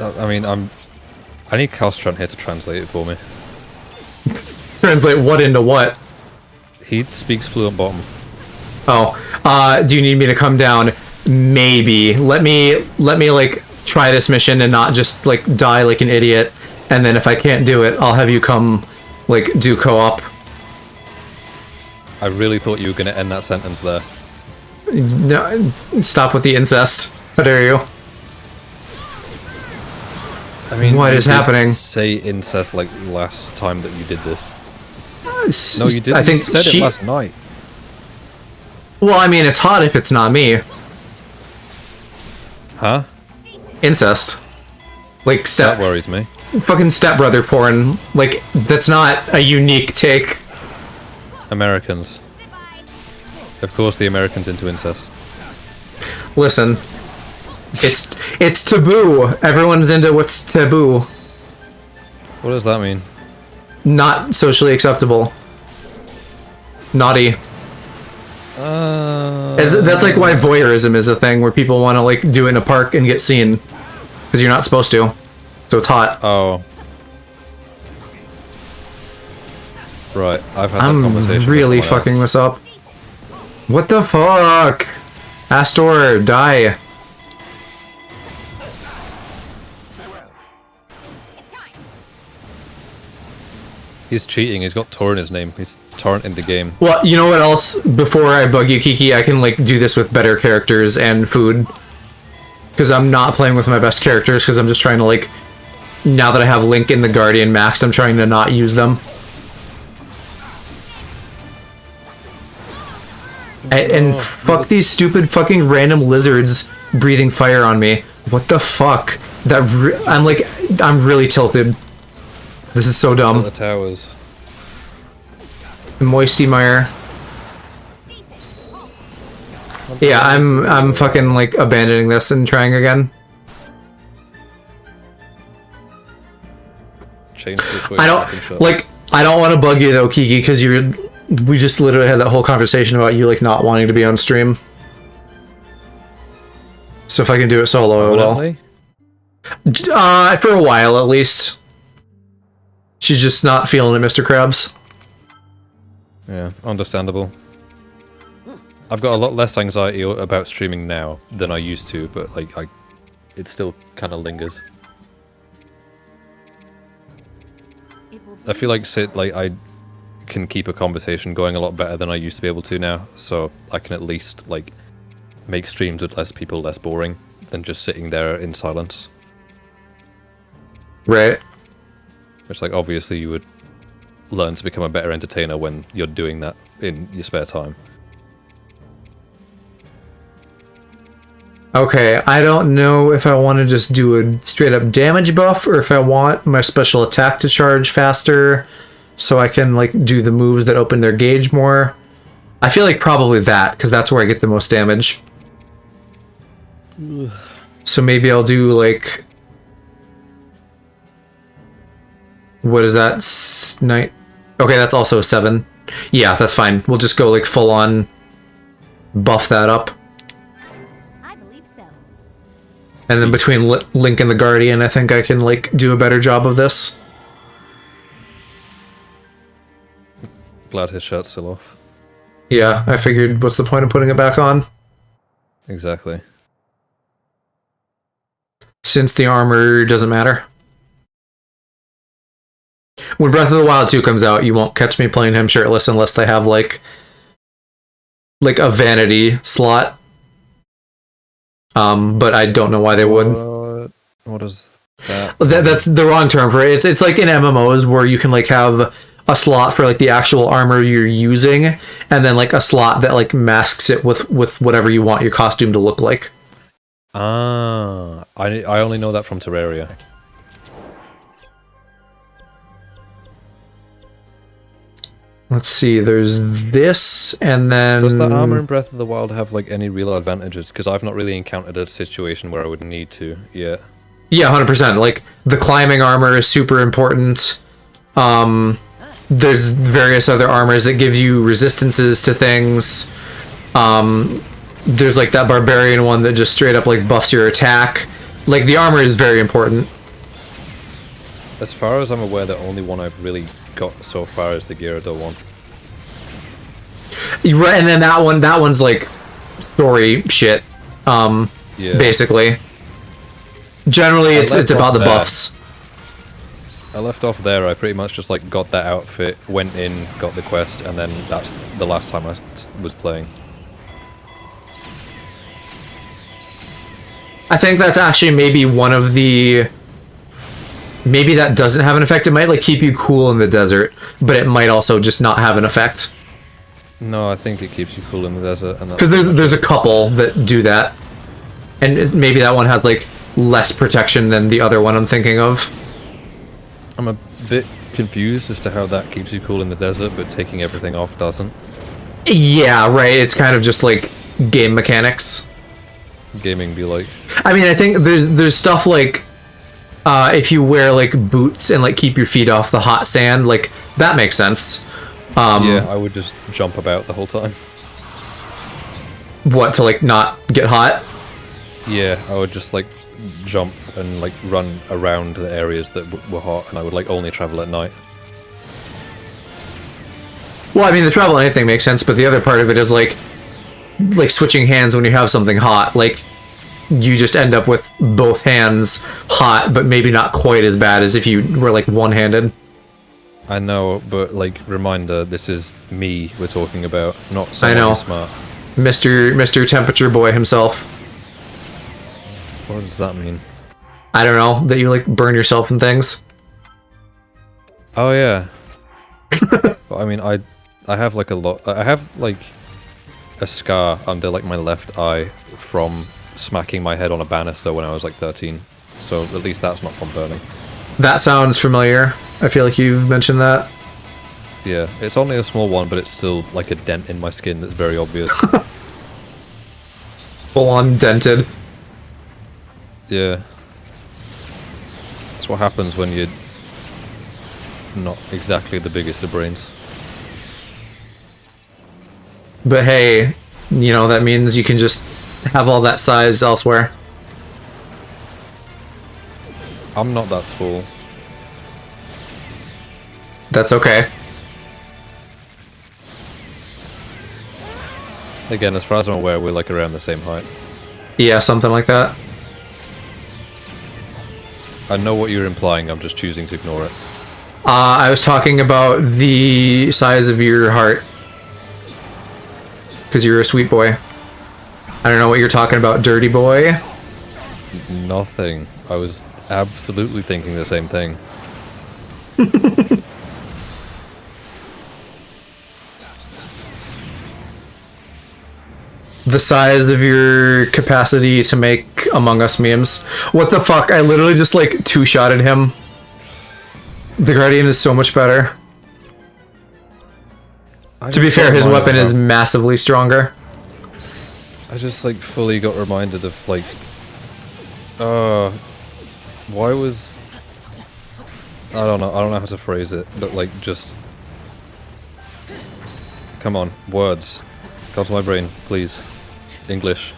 I mean, I need Calstran here to translate it for me.
Translate what into what?
He speaks fluent bottom.
Oh, do you need me to come down? Maybe. Let me like try this mission and not just like die like an idiot. And then if I can't do it, I'll have you come like do co-op.
I really thought you were going to end that sentence there.
No, stop with the incest. How dare you?
I mean,
what is happening?
Say incest like last time that you did this. No, you didn't.
I think
you said it last night.
Well, I mean, it's hot if it's not me.
Huh?
Incest. Like
That worries me.
Fucking stepbrother porn. Like, that's not a unique take.
Americans. Of course the Americans into incest.
Listen. It's taboo. Everyone's into what's taboo.
What does that mean?
Not socially acceptable. Naughty. That's like why voyeurism is a thing, where people want to like do it in a park and get seen. Because you're not supposed to. So it's hot.
Oh. Right, I've had that conversation.
I'm really fucking this up. What the fuck? Astor, die.
He's cheating, he's got Torrent in his name. He's Torrent in the game.
Well, you know what else? Before I bug you, Kiki, I can like do this with better characters and food. Because I'm not playing with my best characters, because I'm just trying to like... Now that I have Link and the Guardian maxed, I'm trying to not use them. And fuck these stupid fucking random lizards breathing fire on me. What the fuck? I'm really tilted. This is so dumb.
The towers.
Moisty Mire. Yeah, I'm fucking like abandoning this and trying again.
Change this way.
I don't want to bug you though, Kiki, because we just literally had that whole conversation about you like not wanting to be on stream. So if I can do it solo, I will. For a while at least. She's just not feeling it, Mr. Krabs.
Yeah, understandable. I've got a lot less anxiety about streaming now than I used to, but like it still kind of lingers. I feel like I can keep a conversation going a lot better than I used to be able to now, so I can at least like make streams with less people less boring than just sitting there in silence.
Right.
Which, like, obviously you would learn to become a better entertainer when you're doing that in your spare time.
Okay, I don't know if I want to just do a straight up damage buff or if I want my special attack to charge faster so I can, like, do the moves that open their gauge more. I feel like probably that, because that's where I get the most damage. Ugh. So maybe I'll do, like... What is that? Okay, that's also a 7. Yeah, that's fine. We'll just go like full on buff that up.
I believe so.
And then between Link and the Guardian, I think I can like do a better job of this.
Glad his shirt's still off.
Yeah, I figured what's the point of putting it back on?
Exactly.
Since the armor doesn't matter. When Breath of the Wild 2 comes out, you won't catch me playing him shirtless unless they have, like a vanity slot. But I don't know why they would.
What is that?
That's the wrong term for it. It's like in MMOs where you can, like, have a slot for like the actual armor you're using, and then like a slot that like masks it with whatever you want your costume to look like.
Ah, I only know that from Terraria.
Let's see, there's this, and then...
Does the armor in Breath of the Wild have like any real advantages? Because I've not really encountered a situation where I would need to yet.
Yeah, 100%. Like, the climbing armor is super important. There's various other armors that give you resistances to things. There's like that barbarian one that just straight up like buffs your attack. Like, the armor is very important.
As far as I'm aware, the only one I've really got so far is the Gyarados one.
Right, and then that one's like story shit.
Yeah.
Basically. Generally, it's about the buffs.
I left off there. I pretty much just like got that outfit, went in, got the quest, and then that's the last time I was playing.
I think that's actually maybe one of the... Maybe that doesn't have an effect. It might like keep you cool in the desert, but it might also just not have an effect.
No, I think it keeps you cool in the desert.
Because there's a couple that do that. And maybe that one has like less protection than the other one I'm thinking of.
I'm a bit confused as to how that keeps you cool in the desert, but taking everything off doesn't.
Yeah, right. It's kind of just like game mechanics.
Gaming be like.
I mean, I think there's stuff like if you wear like boots and like keep your feet off the hot sand, like that makes sense.
Yeah, I would just jump about the whole time.
What, to like not get hot?
Yeah, I would just like jump and like run around the areas that were hot, and I would like only travel at night.
Well, I mean, the travel and anything makes sense, but the other part of it is like switching hands when you have something hot. Like, you just end up with both hands hot, but maybe not quite as bad as if you were like one-handed.
I know, but like, reminder, this is me we're talking about, not someone who's smart.
Mr. Temperature Boy himself.
What does that mean?
I don't know, that you like burn yourself and things.
Oh yeah. I mean, I have like a lot. I have like a scar under like my left eye from smacking my head on a banister when I was like 13. So at least that's not from burning.
That sounds familiar. I feel like you've mentioned that.
Yeah, it's only a small one, but it's still like a dent in my skin that's very obvious.
Full on dented.
Yeah. That's what happens when you're not exactly the biggest of brains.
But hey, you know, that means you can just have all that size elsewhere.
I'm not that tall.
That's okay.
Again, as far as I'm aware, we're like around the same height.
Yeah, something like that.
I know what you're implying, I'm just choosing to ignore it.
I was talking about the size of your heart. Because you're a sweet boy. I don't know what you're talking about, dirty boy.
Nothing. I was absolutely thinking the same thing.
The size of your capacity to make Among Us memes. What the fuck? I literally just like two-shotted him. The Guardian is so much better. To be fair, his weapon is massively stronger.
I just like fully got reminded of like, why was, I don't know how to phrase it, but like just, come on, words, come to my brain, please, English.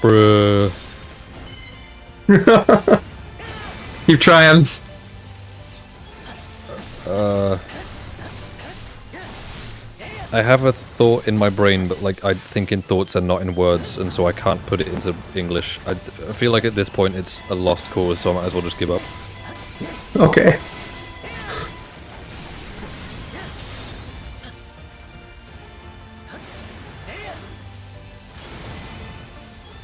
Bruh.
Keep trying.
I have a thought in my brain, but like I think in thoughts and not in words, and so I can't put it into English. I feel like at this point it's a lost cause, so I might as well just give up.
Okay.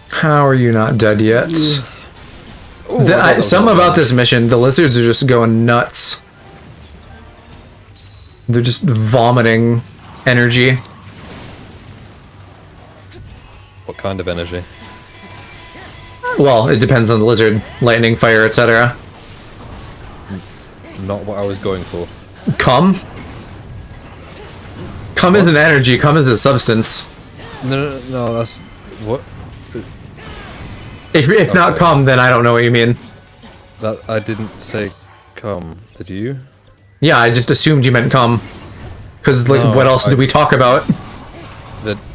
How are you not dead yet?
Ooh.
Some about this mission, the lizards are just going nuts. They're just vomiting energy.
What kind of energy?
Well, it depends on the lizard. Lightning, fire, etc.
Not what I was going for.
Cum? Cum isn't energy, cum is a substance.
No, that's... What?
If not cum, then I don't know what you mean.
That I didn't say cum. Did you?
Yeah, I just assumed you meant cum. Because, like,
No,
what else did we talk about?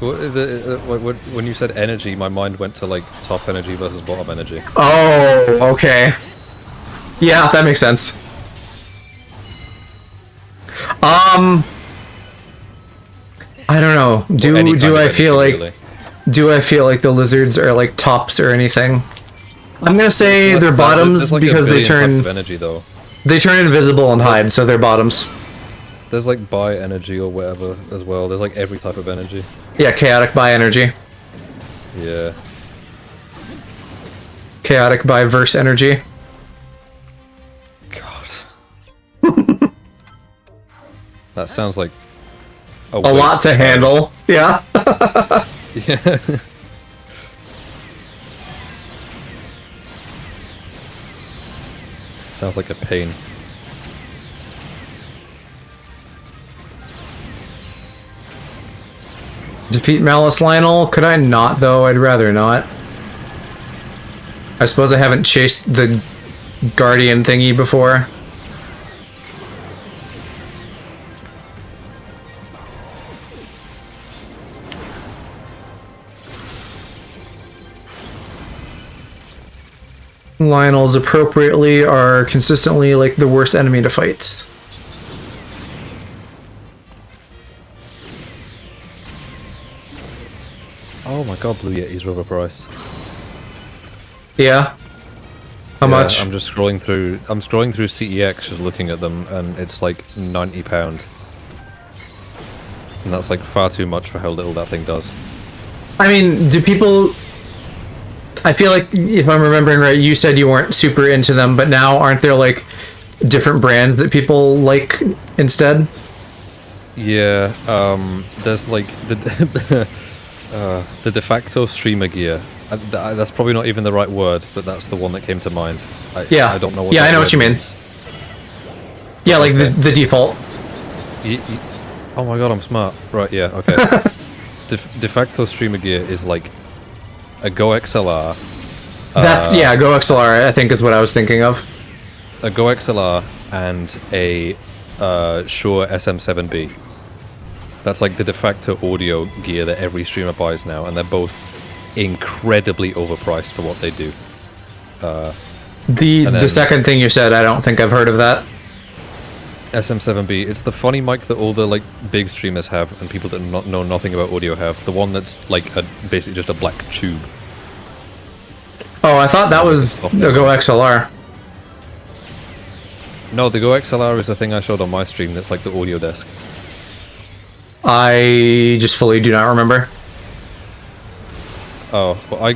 When you said energy, my mind went to, like, top energy versus bottom energy.
Oh, okay. Yeah, that makes sense. I don't know. Do I feel like... Really. Do I feel like the lizards are like tops or anything? I'm gonna say they're bottoms like because they turn
of energy though.
They turn invisible and hide, so they're bottoms.
There's like bi energy or whatever as well. There's like every type of energy.
Yeah, chaotic bi energy.
Yeah.
Chaotic bi verse energy.
God. That sounds like
a lot to handle. Yeah.
Yeah. Sounds like a pain.
Defeat Malice Lionel? Could I not, though? I'd rather not. I suppose I haven't chased the Guardian thingy before. Lionels appropriately are consistently like the worst enemy to fight.
Oh my god, Blue Yeti's overpriced.
Yeah. How much?
I'm just scrolling through. I'm scrolling through CEX, just looking at them, and it's like £90, and that's like far too much for how little that thing does.
I mean, do people? I feel like, if I'm remembering right, you said you weren't super into them, but now aren't there like different brands that people like instead?
Yeah, there's like the de facto streamer gear. That's probably not even the right word, but that's the one that came to mind. I don't know what.
Yeah, I know what you mean. Yeah, like the default.
Oh my god, I'm smart. Right, yeah, okay. De facto streamer gear is like a Go XLR.
Yeah, Go XLR, I think is what I was thinking of.
A Go XLR and a Shure SM7B. That's like the de facto audio gear that every streamer buys now, and they're both incredibly overpriced for what they do.
The second thing you said, I don't think I've heard of that.
SM7B, it's the funny mic that all the like big streamers have and people that know nothing about audio have. The one that's like basically just a black tube.
Oh, I thought that was the Go XLR.
No, the Go XLR is the thing I showed on my stream that's like the audio desk.
I just fully do not remember.
Oh, well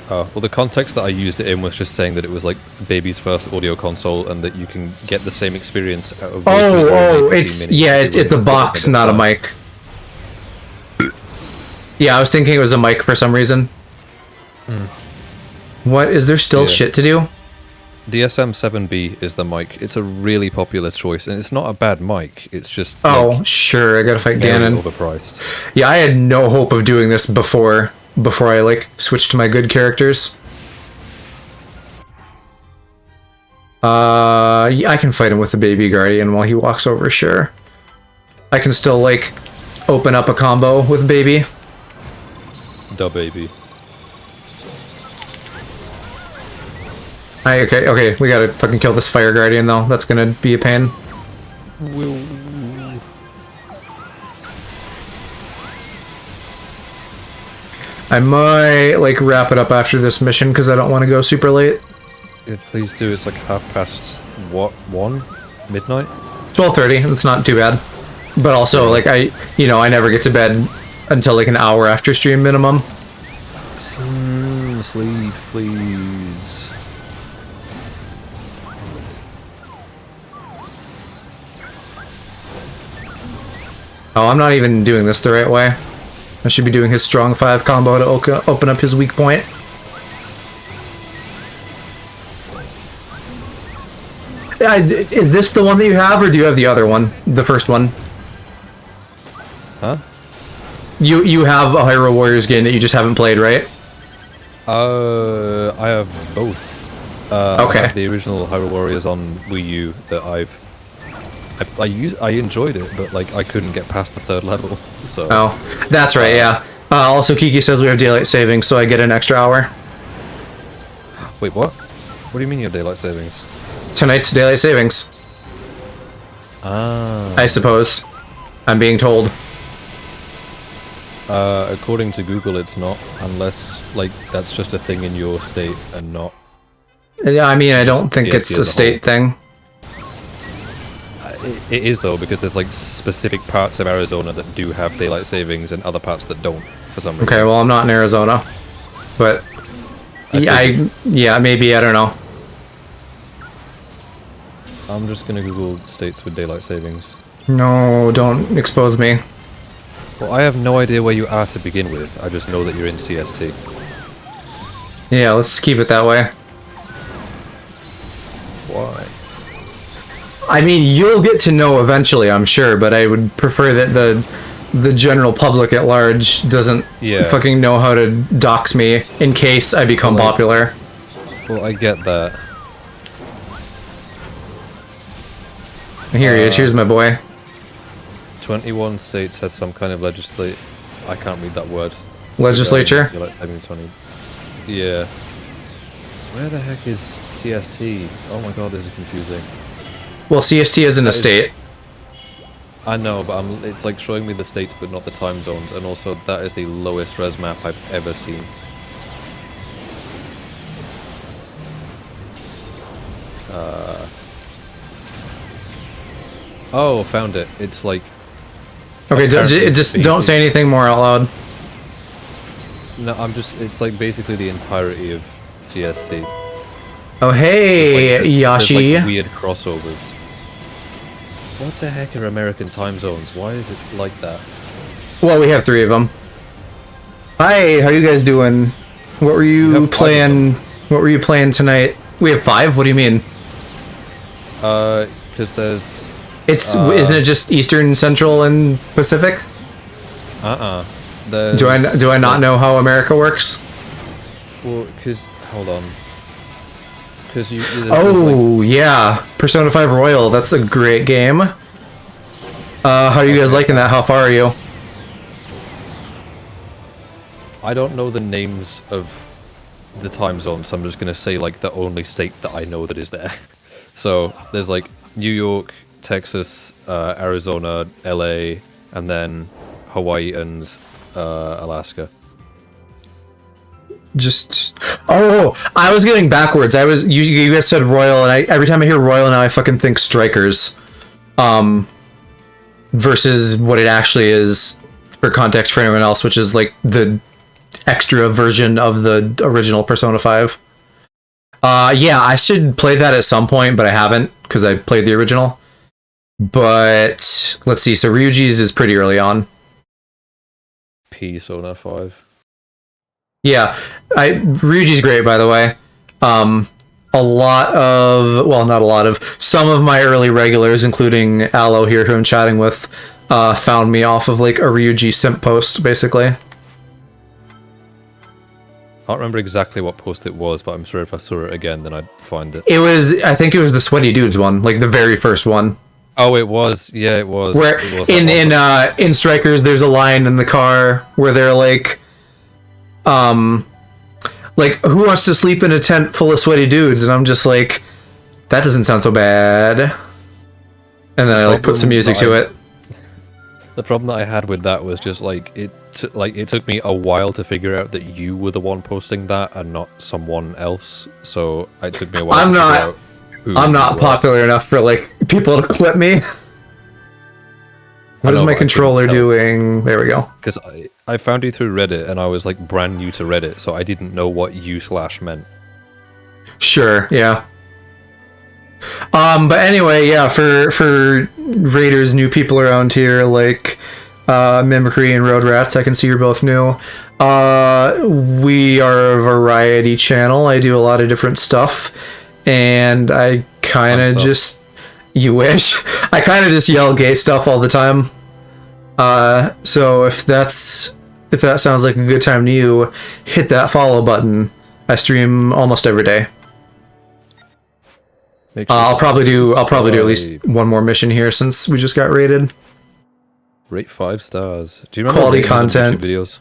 well the context that I used it in was just saying that it was like baby's first audio console and that you can get the same experience out of
it's the box, not a mic. Yeah, I was thinking it was a mic for some reason. What, is there still shit to do?
The SM7B is the mic. It's a really popular choice, and it's not a bad mic. It's just
sure, I gotta fight Ganon.
Overpriced.
Yeah, I had no hope of doing this before I like switched to my good characters. I can fight him with the baby guardian while he walks over, sure. I can still like open up a combo with baby.
Da baby.
Okay, we gotta fucking kill this fire guardian though. That's gonna be a pain. I might like wrap it up after this mission because I don't want to go super late.
Yeah, please do. It's like 1:30 midnight.
12:30. It's not too bad, but also like I never get to bed until like an hour after stream minimum.
Sleep, please.
Oh, I'm not even doing this the right way. I should be doing his strong 5 combo to open up his weak point. Is this the one that you have, or do you have the other one? The first one?
Huh?
You have a Hyrule Warriors game that you just haven't played, right?
I have both.
Okay.
I have the original Hyrule Warriors on Wii U that I enjoyed it, but like I couldn't get past the 3rd level. So.
Oh, that's right. Yeah. Also, Kiki says we have daylight savings, so I get an extra hour.
Wait, what? What do you mean you have daylight savings?
Tonight's daylight savings.
Ah.
I suppose. I'm being told.
According to Google, it's not, unless like that's just a thing in your state and not.
Yeah, I mean, I don't think it's a state thing.
It is though, because there's like specific parts of Arizona that do have daylight savings and other parts that don't for some reason.
Okay, well, I'm not in Arizona, but yeah, maybe, I don't know.
I'm just gonna Google states with daylight savings.
No, don't expose me.
Well, I have no idea where you are to begin with. I just know that you're in CST.
Yeah, let's keep it that way.
Why?
I mean, you'll get to know eventually, I'm sure, but I would prefer that the general public at large doesn't fucking know how to dox me in case I become popular.
Well, I get that.
Here he is, here's my boy.
21 states had some kind of I can't read that word.
Legislature?
Like 20. Yeah. Where the heck is CST? Oh my god, this is confusing.
Well, CST isn't a state.
I know, but it's like showing me the states but not the time zones, and also that is the lowest res map I've ever seen. Oh, found it. It's like...
Okay, just don't say anything more out loud.
No, it's like basically the entirety of CST.
Oh, hey, Yashi.
There's like weird crossovers. What the heck are American time zones? Why is it like that?
Well, we have 3 of them. Hi, how you guys doing? What were you playing? What were you playing tonight? We have 5? What do you mean?
Because there's...
isn't it just Eastern, Central, and Pacific? Do I not know how America works?
Well, because... Hold on. Because you...
yeah. Persona 5 Royal. That's a great game. How are you guys liking that? How far are you?
I don't know the names of the time zones, so I'm just going to say, like, the only state that I know that is there. So, there's, like, New York, Texas, Arizona, LA, and then Hawaii and Alaska. I was getting backwards. You guys said Royal, and every time I hear Royal now, I fucking think Strikers. Versus what it actually is, for context for anyone else, which is like the extra version of the original Persona 5. Yeah, I should play that at some point, but I haven't, because I played the original. But, let's see, so Ryuji's is pretty early on. Persona 5.
Yeah, Ryuji's great, by the way. Some of my early regulars, including Aloe here, who I'm chatting with, found me off of like a Ryuji simp post, basically.
I can't remember exactly what post it was, but I'm sure if I saw it again, then I'd find it.
I think it was the Sweaty Dudes one, like the very first one.
Oh, it was. Yeah, it was.
Where in Strikers, there's a line in the car where they're like, who wants to sleep in a tent full of sweaty dudes? And I'm just like, that doesn't sound so bad. And then I put some music to it.
The problem that I had with that was just it took me a while to figure out that you were the one posting that and not someone else. So it took me a while to figure out who
I'm not popular enough for people to clip me. What is my controller doing? There we go.
Because I found you through Reddit, and I was brand new to Reddit, so I didn't know what / meant.
Sure, yeah. But anyway, yeah, for raiders, new people around here, Mimicry and Road Rats. I can see you're both new. We are a variety channel. I do a lot of different stuff, and I kind of just... You wish. I kind of just yell gay stuff all the time. So if that sounds like a good time to you, hit that follow button. I stream almost every day. Sure I'll probably do at least one more mission here since we just got rated.
Rate 5 stars. Do you remember
quality content
videos?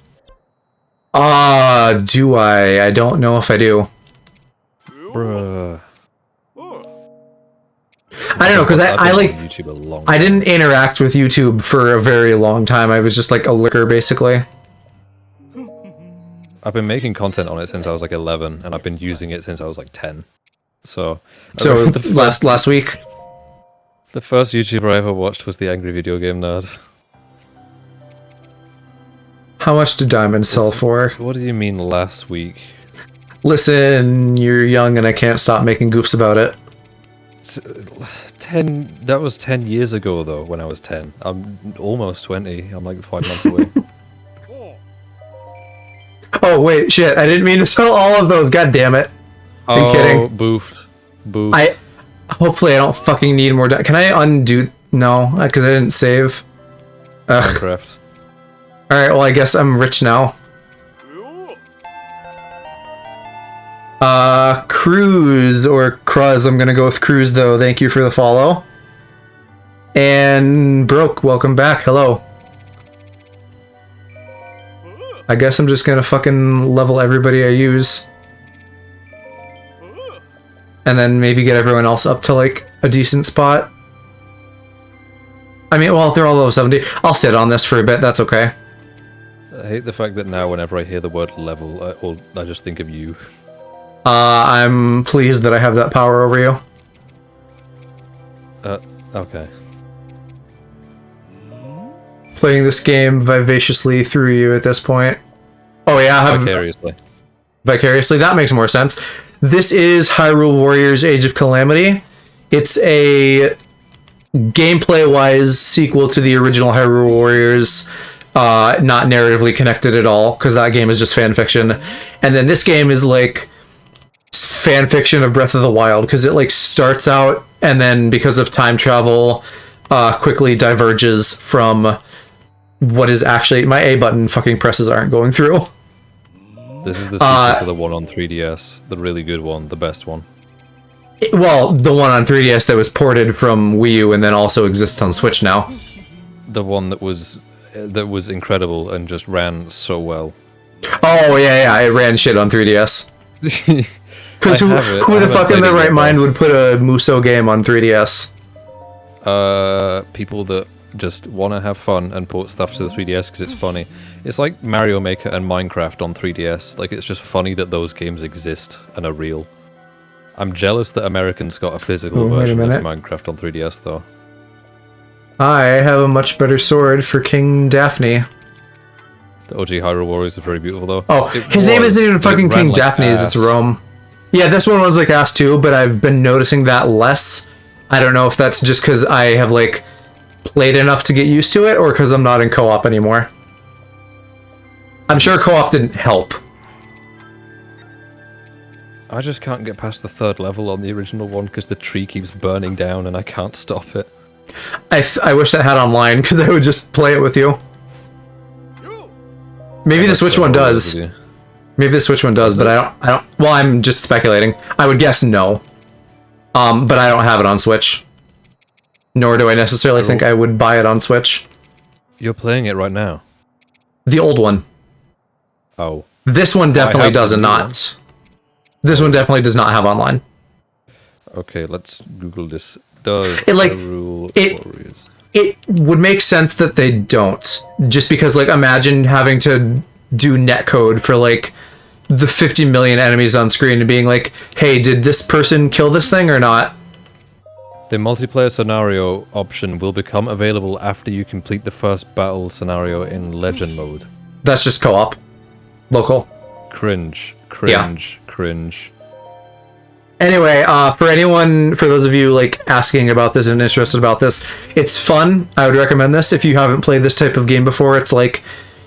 Do I? I don't know if I do.
Bruh.
I don't know, because I like I didn't interact with YouTube for a very long time. I was just like a lurker, basically.
I've been making content on it since I was like 11, and I've been using it since I was like 10. So
last week.
The first YouTuber I ever watched was the Angry Video Game Nerd.
How much did Diamond sell for?
What do you mean last week?
Listen, you're young and I can't stop making goofs about it.
10. That was 10 years ago, though. When I was 10, I'm almost 20. I'm like 5 months away.
Oh wait, shit! I didn't mean to sell all of those. God damn it! I'm kidding.
Boofed.
Hopefully I don't fucking need more. Can I undo? No, because I didn't save.
Minecraft.
All right. Well, I guess I'm rich now. Cruz or Cruz. I'm gonna go with Cruz though. Thank you for the follow. And Broke, welcome back. Hello. I guess I'm just gonna fucking level everybody I use. And then maybe get everyone else up to like a decent spot. I mean, well, they're all level 70. I'll sit on this for a bit, that's okay.
I hate the fact that now whenever I hear the word level, I just think of you.
I'm pleased that I have that power over you.
Okay.
Playing this game vivaciously through you at this point. Oh yeah,
Vicariously.
Vicariously, that makes more sense. This is Hyrule Warriors Age of Calamity. It's a gameplay-wise sequel to the original Hyrule Warriors. Not narratively connected at all, because that game is just fanfiction. And then this game is like fanfiction of Breath of the Wild, because it like starts out and then because of time travel quickly diverges from what is actually... My A button fucking presses aren't going through.
This is the sequel to the one on 3DS, the really good one, the best one.
Well, the one on 3DS that was ported from Wii U and then also exists on Switch now.
The one that was incredible and just ran so well.
Oh yeah, it ran shit on 3DS. Because who the fuck in their right mind would put a Muso game on 3DS?
People that just want to have fun and port stuff to the 3DS because it's funny. It's like Mario Maker and Minecraft on 3DS. Like, it's just funny that those games exist and are real. I'm jealous that Americans got a physical version of Minecraft on 3DS, though.
I have a much better sword for King Daphne.
The OG Hyrule Warriors are very beautiful, though.
Oh, his name isn't even fucking King Daphne's, it's Rome. Yeah, this one was like ass too, but I've been noticing that less. I don't know if that's just because I have, like, played enough to get used to it, or because I'm not in co-op anymore. I'm sure co-op didn't help.
I just can't get past the 3rd level on the original one because the tree keeps burning down and I can't stop it.
I wish that had online because I would just play it with you. Maybe the Switch one does. Maybe the Switch one does, but I don't. Well, I'm just speculating. I would guess no. But I don't have it on Switch. Nor do I necessarily think I would buy it on Switch.
You're playing it right now?
The old one.
Oh.
This one definitely does not. This one definitely does not have online.
Okay, let's Google this. Does
Hyrule Warriors? It would make sense that they don't. Just because, like, imagine having to do netcode for, like, the 50 million enemies on screen and being like, hey, did this person kill this thing or not?
The multiplayer scenario option will become available after you complete the first battle scenario in Legend mode.
That's just co-op. Local.
Cringe.
Yeah.
Cringe.
Anyway, for those of you like asking about this and interested about this, it's fun. I would recommend this if you haven't played this type of game before. It's like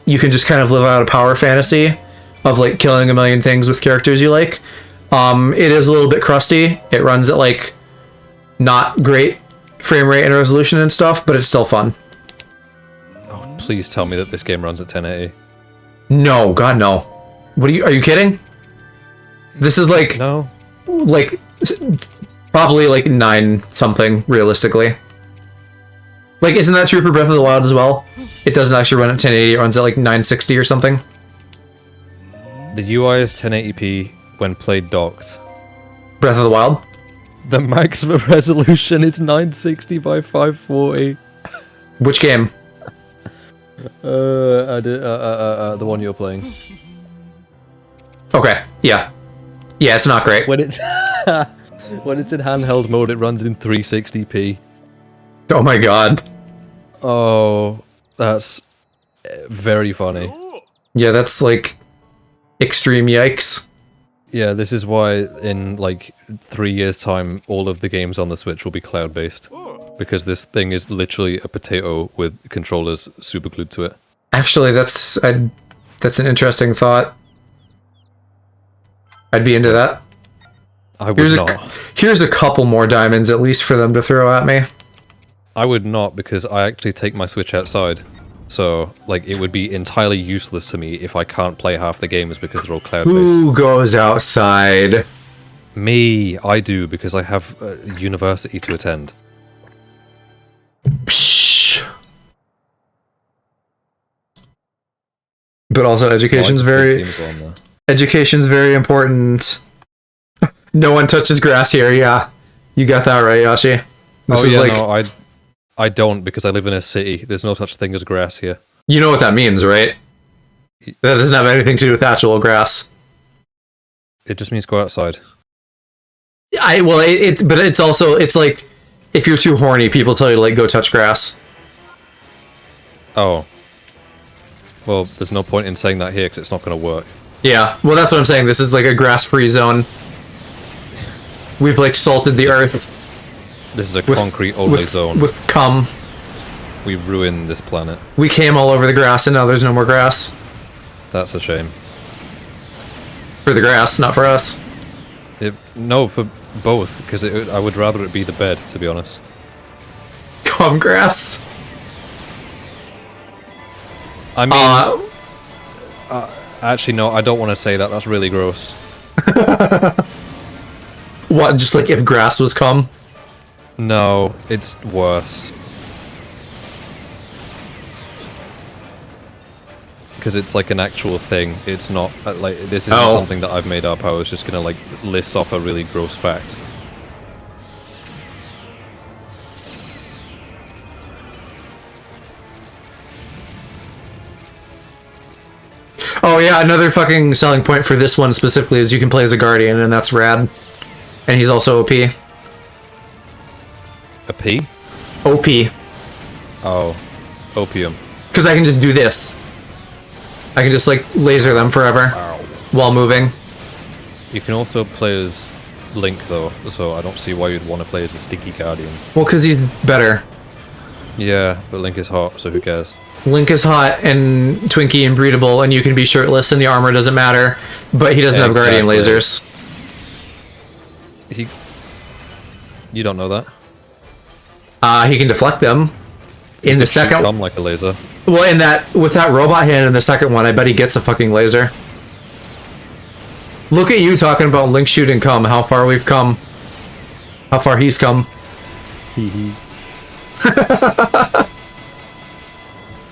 you can just kind of live out a power fantasy of like killing a million things with characters you like. It is a little bit crusty. It runs at like not great frame rate and resolution and stuff, but it's still fun.
Oh, please tell me that this game runs at 1080.
No, God, no. Are you kidding? This is like
No.
Like probably like 9 something realistically. Like, isn't that true for Breath of the Wild as well? It doesn't actually run at 1080. It runs at like 960 or something.
The UI is 1080p when played docked.
Breath of the Wild.
The maximum resolution is 960 by 540.
Which game?
The one you're playing.
Okay, yeah. Yeah, it's not great.
When it's when it's in handheld mode, it runs in 360p.
Oh my god.
Oh, that's very funny.
Yeah, that's like extreme yikes.
Yeah, this is why in like 3 years' time, all of the games on the Switch will be cloud-based. Because this thing is literally a potato with controllers super glued to it.
Actually, that's an interesting thought. I'd be into that.
I would not.
Here's a couple more diamonds, at least, for them to throw at me.
I would not, because I actually take my Switch outside. So, like, it would be entirely useless to me if I can't play half the games because they're all cloud-based.
Who goes outside?
Me, I do, because I have university to attend.
Psh. But also, education's very important. No one touches grass here. Yeah, you got that right, Yashi. This is like...
no, I don't, because I live in a city. There's no such thing as grass here.
You know what that means, right? That doesn't have anything to do with actual grass.
It just means go outside.
But it's also, it's like, if you're too horny, people tell you to like go touch grass.
Oh. Well, there's no point in saying that here, because it's not going to work.
Yeah, well that's what I'm saying. This is like a grass-free zone. We've like salted the earth.
This is a concrete-only zone.
With cum.
We've ruined this planet.
We came all over the grass and now there's no more grass.
That's a shame.
For the grass, not for us.
No, for both, because I would rather it be the bed, to be honest.
Cum grass.
I mean... actually, no, I don't want to say that. That's really gross.
What, just like if grass was cum?
No, it's worse. Because it's like an actual thing. It's not like this isn't something that I've made up. I was just gonna like list off a really gross fact.
Oh yeah, another fucking selling point for this one specifically is you can play as a guardian, and that's rad. And he's also OP.
A P?
OP.
Oh, opium.
Because I can just do this. I can just like laser them forever while moving.
You can also play as Link though, so I don't see why you'd want to play as a Sticky Guardian.
Well, because he's better.
Yeah, but Link is hot, so who cares?
Link is hot and Twinkie and breedable, and you can be shirtless and the armor doesn't matter, but he doesn't have guardian lasers.
You don't know that?
He can deflect them. In the second...
Come like a laser.
Well, with that robot hand in the second one, I bet he gets a fucking laser. Look at you talking about Link shooting cum, how far we've come. How far he's come.
Hee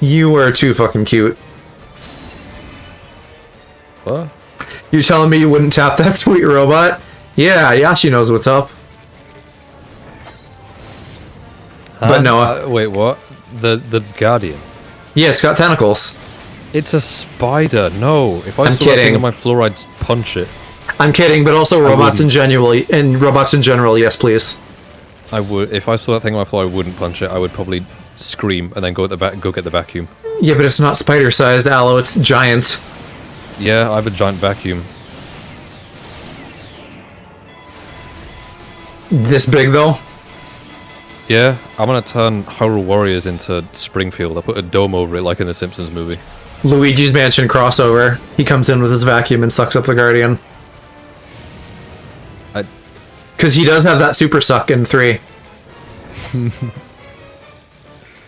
You are too fucking cute.
What?
You're telling me you wouldn't tap that sweet robot? Yeah, Yashi knows what's up. But no.
Wait, what? The Guardian?
Yeah, it's got tentacles.
It's a spider. No. If I saw that thing on my floor, I'd punch it.
I'm kidding, but also robots in general. Yes, please.
I would. If I saw that thing on my floor, I wouldn't punch it. I would probably scream and then go get the vacuum.
Yeah, but it's not spider-sized, Aloe. It's giant.
Yeah, I have a giant vacuum.
this big though.
Yeah, I'm gonna turn Hyrule Warriors into Springfield. I put a dome over it like in the Simpsons movie.
Luigi's Mansion crossover. He comes in with his vacuum and sucks up the Guardian. Because he does have that super suck in 3.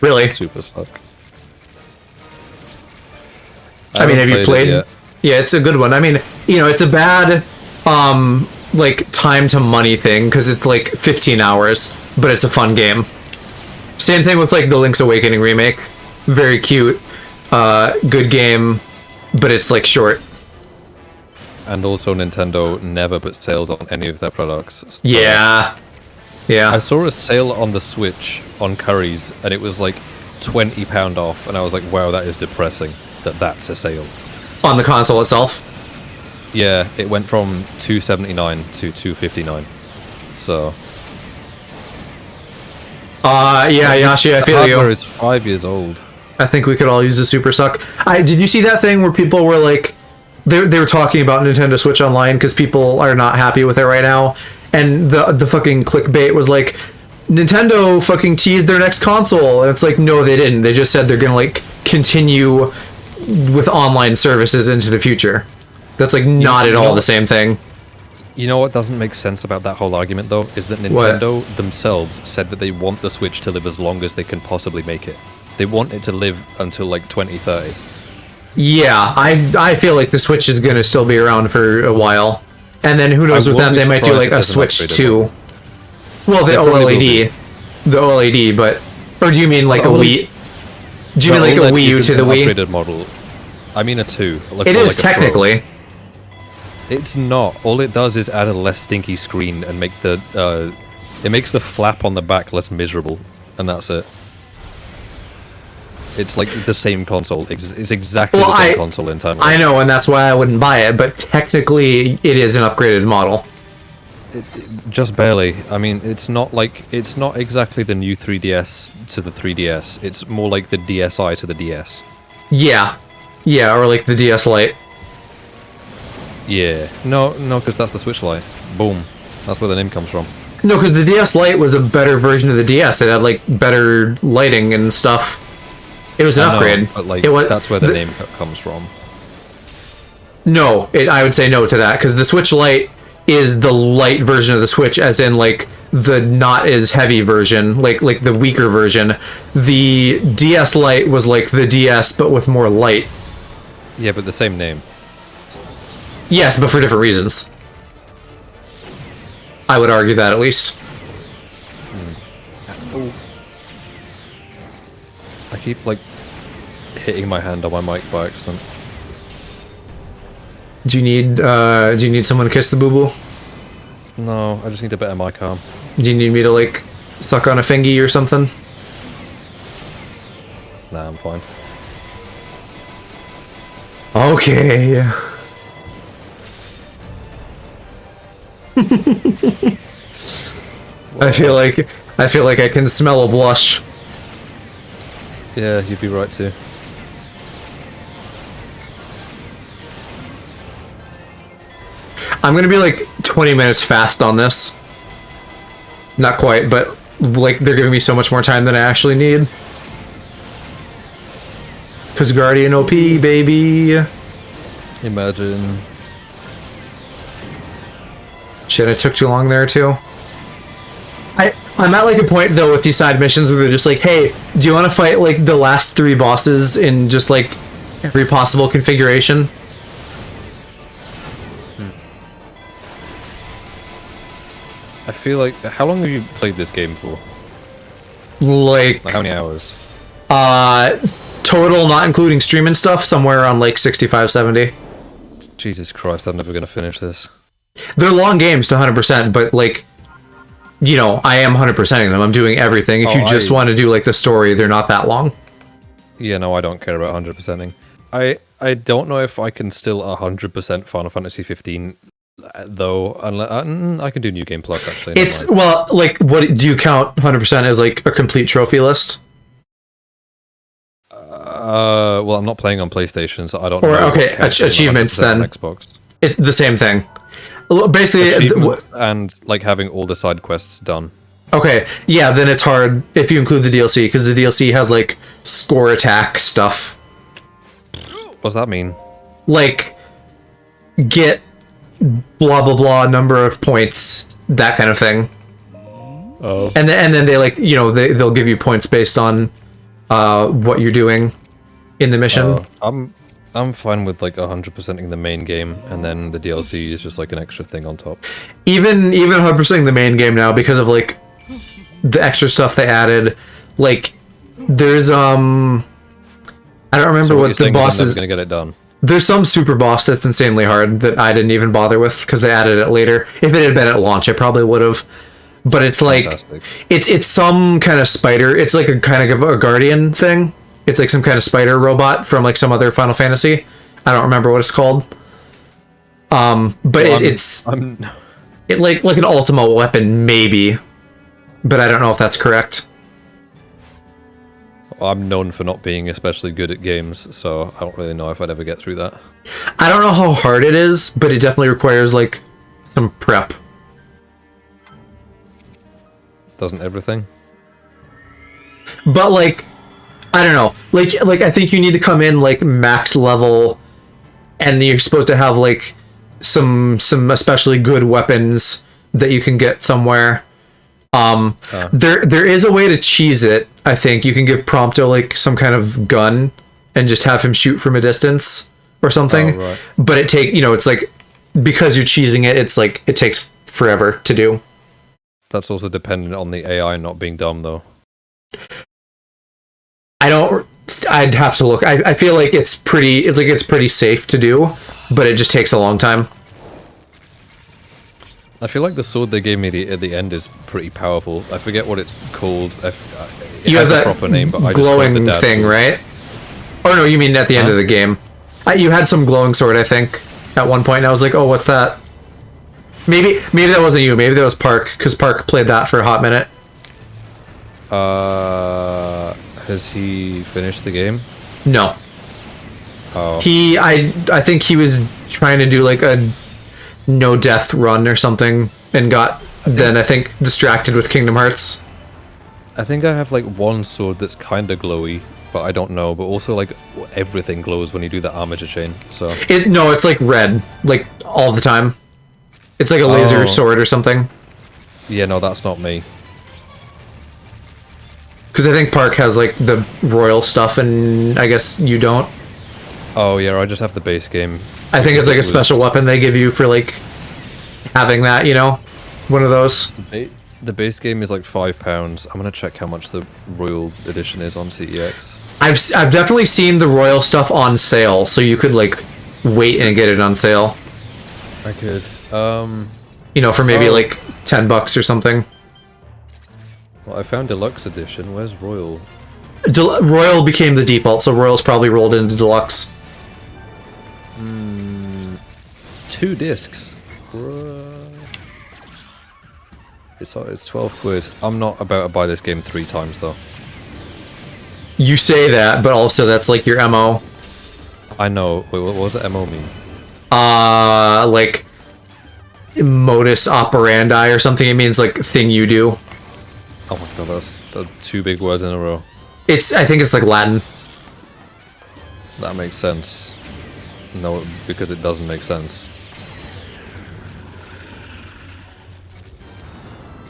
Really?
Super suck.
I mean, have you played? Yeah, it's a good one. I mean, you know, it's a bad, like, time to money thing, because it's like 15 hours, but it's a fun game. Same thing with, like, the Link's Awakening remake. Very cute, good game, but it's, like, short.
And also Nintendo never put sales on any of their products. So
Yeah. Yeah.
I saw a sale on the Switch on Curry's, and it was like £20 off, and I was like, wow, that is depressing that that's a sale.
On the console itself?
Yeah, it went from $279 to $259. So...
yeah, Yashi, I feel you.
The hardware is 5 years old.
I think we could all use a super suck. Did you see that thing where people were like... They were talking about Nintendo Switch Online because people are not happy with it right now, and the fucking clickbait was like, Nintendo fucking teased their next console, and it's like, no, they didn't. They just said they're gonna like continue with online services into the future. That's like not at all the same thing.
You know what doesn't make sense about that whole argument though is that Nintendo themselves said that they want the Switch to live as long as they can possibly make it. They want it to live until like 2030. Yeah,
I feel like the Switch is gonna still be around for a while, and then who knows with them, they might do like a Switch 2. Well, the OLED, but or do you mean like a Wii? Do you mean like a Wii U to the Wii?
Upgraded model. I mean a 2.
It is technically.
It's not. All it does is add a less stinky screen and make the it makes the flap on the back less miserable, and that's it. It's like the same console. It's exactly the same console in time.
I know, and that's why I wouldn't buy it, but technically it is an upgraded model.
Just barely. I mean, it's not exactly the new 3DS to the 3DS. It's more like the DSi to the DS.
Yeah. Yeah, or like the DS Lite.
Yeah. No, because that's the Switch Lite. Boom. That's where the name comes from.
No, because the DS Lite was a better version of the DS. It had like better lighting and stuff. It was an upgrade.
But like,
it was,
that's where the name comes from.
No, I would say no to that, because the Switch Lite is the light version of the Switch, as in like the not as heavy version, like the weaker version. The DS Lite was like the DS, but with more light.
Yeah, but the same name.
Yes, but for different reasons. I would argue that at least.
I keep like hitting my hand on my mic by accident.
Do you need someone to kiss the boo boo?
No, I just need a better mic arm.
Do you need me to like suck on a fingy or something?
Nah, I'm fine.
Okay. I feel like I can smell a blush.
Yeah, you'd be right too.
I'm gonna be like 20 minutes fast on this. Not quite, but like they're giving me so much more time than I actually need. Cause Guardian OP, baby.
Imagine.
Shit, it took too long there too. I'm at like a point though with these side missions where they're just like, hey, do you want to fight like the last 3 bosses in just like every possible configuration?
I feel like, how long have you played this game for?
Like
how many hours?
Total, not including streaming stuff, somewhere around like 65, 70.
Jesus Christ, I'm never gonna finish this.
They're long games to 100%, but like, you know, I am 100%ing them. I'm doing everything. If you just want to do like the story, they're not that long.
Yeah, no, I don't care about 100%ing. I don't know if I can still 100% Final Fantasy 15 though. Unless I can do New Game Plus actually.
It's well, like, what do you count 100% as like a complete trophy list?
Well, I'm not playing on PlayStation, so I don't know.
Or okay, achievements then.
Xbox.
It's the same thing. Basically,
Achievements and like having all the side quests done.
okay, yeah, then it's hard if you include the DLC, because the DLC has, like, score attack stuff.
What does that mean?
Like, get blah blah blah number of points, that kind of thing.
Oh.
And then they, like, you know, they'll give you points based on what you're doing in the mission.
I'm fine with like 100%ing the main game, and then the DLC is just like an extra thing on top.
Even 100%ing the main game now, because of, like, the extra stuff they added. Like, there's I don't remember what the boss is.
Gonna get it done.
There's some super boss that's insanely hard that I didn't even bother with because they added it later. If it had been at launch, I probably would have. But it's like
Fantastic.
it's some kind of spider. It's like a kind of a guardian thing. It's like some kind of spider robot from like some other Final Fantasy. I don't remember what it's called. But
Well,
it's like an ultimate weapon maybe, but I don't know if that's correct.
I'm known for not being especially good at games, so I don't really know if I'd ever get through that.
I don't know how hard it is, but it definitely requires like some prep.
Doesn't everything?
But like, I don't know. Like I think you need to come in like max level, and you're supposed to have like some especially good weapons that you can get somewhere. There is a way to cheese it. I think you can give Prompto like some kind of gun and just have him shoot from a distance or something.
Oh, right.
But it's like, because you're cheesing it, it's like it takes forever to do.
That's also dependent on the AI not being dumb, though.
I'd have to look. I feel like it's pretty safe to do, but it just takes a long time.
I feel like the sword they gave me at the end is pretty powerful. I forget what it's called. It
You
has
have
a
that
proper name, but I
glowing
just call it the dad
thing,
sword.
right? Oh no, you mean at the end of the game? You had some glowing sword, I think, at one point. And I was like, oh, what's that? Maybe that wasn't you. Maybe that was Park, because Park played that for a hot minute.
Has he finished the game?
No.
Oh.
I think he was trying to do like a no death run or something, and got then I think distracted with Kingdom Hearts.
I think I have like one sword that's kind of glowy, but I don't know. But also like everything glows when you do the armature chain. So
It's like red, like all the time. It's like a laser sword or something.
yeah, no, that's not me.
Because I think Park has like the royal stuff, and I guess you don't.
Oh yeah, I just have the base game.
I think it's like a special weapon they give you for like having that, you know, one of those.
The base game is like £5. I'm gonna check how much the Royal Edition is on CEX.
I've definitely seen the royal stuff on sale, so you could like wait and get it on sale.
I could.
You know, for maybe like $10 or something.
Well, I found Deluxe Edition. Where's Royal?
Royal became the default, so Royal's probably rolled into Deluxe.
2 discs. It's 12 quid. I'm not about to buy this game 3 times though.
You say that, but also that's like your MO.
I know. Wait, what does MO mean?
Like modus operandi or something. It means like thing you do.
Oh my god, that's 2 big words in a row.
I think it's like Latin.
That makes sense. No, because it doesn't make sense.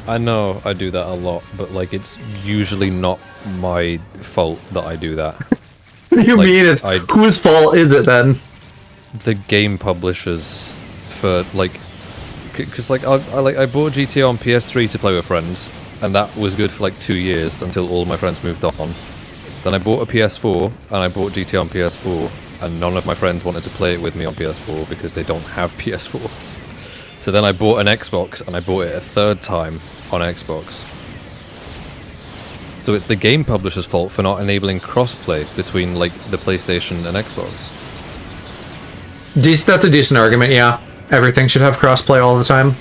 I know I do that a lot, but like it's usually not my fault that I do that.
What do you
Like,
mean? Whose fault is it then?
The game publishers for like, because like I bought GTA on PS3 to play with friends, and that was good for like 2 years until all my friends moved on. Then I bought a PS4 and I bought GTA on PS4, and none of my friends wanted to play it with me on PS4 because they don't have PS4s. So then I bought an Xbox, and I bought it a 3rd time on Xbox. So it's the game publisher's fault for not enabling crossplay between like the PlayStation and Xbox.
That's a decent argument, yeah. Everything should have crossplay all the time.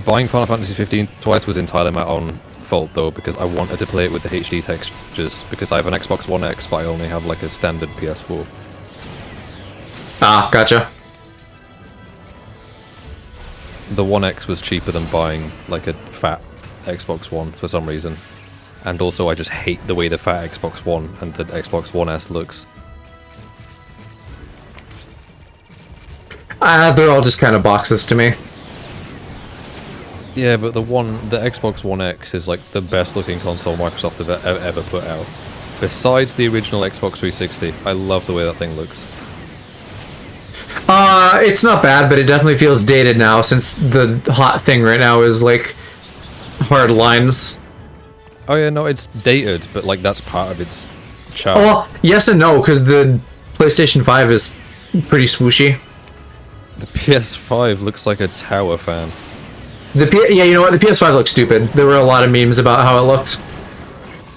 Buying Final Fantasy 15 twice was entirely my own fault though, because I wanted to play it with the HD textures, because I have an Xbox One X, but I only have like a standard PS4.
Ah, gotcha.
the One X was cheaper than buying like a fat Xbox One for some reason. And also I just hate the way the fat Xbox One and the Xbox One S looks.
They're all just kind of boxes to me.
Yeah, but the Xbox One X is like the best looking console Microsoft have ever put out. Besides the original Xbox 360, I love the way that thing looks.
It's not bad, but it definitely feels dated now, since the hot thing right now is like hard lines.
Oh yeah, no, it's dated, but like that's part of its charm.
Oh, well, yes and no, because the PlayStation 5 is pretty swooshy.
The PS5 looks like a tower fan.
Yeah, you know what? The PS5 looks stupid. There were a lot of memes about how it looked.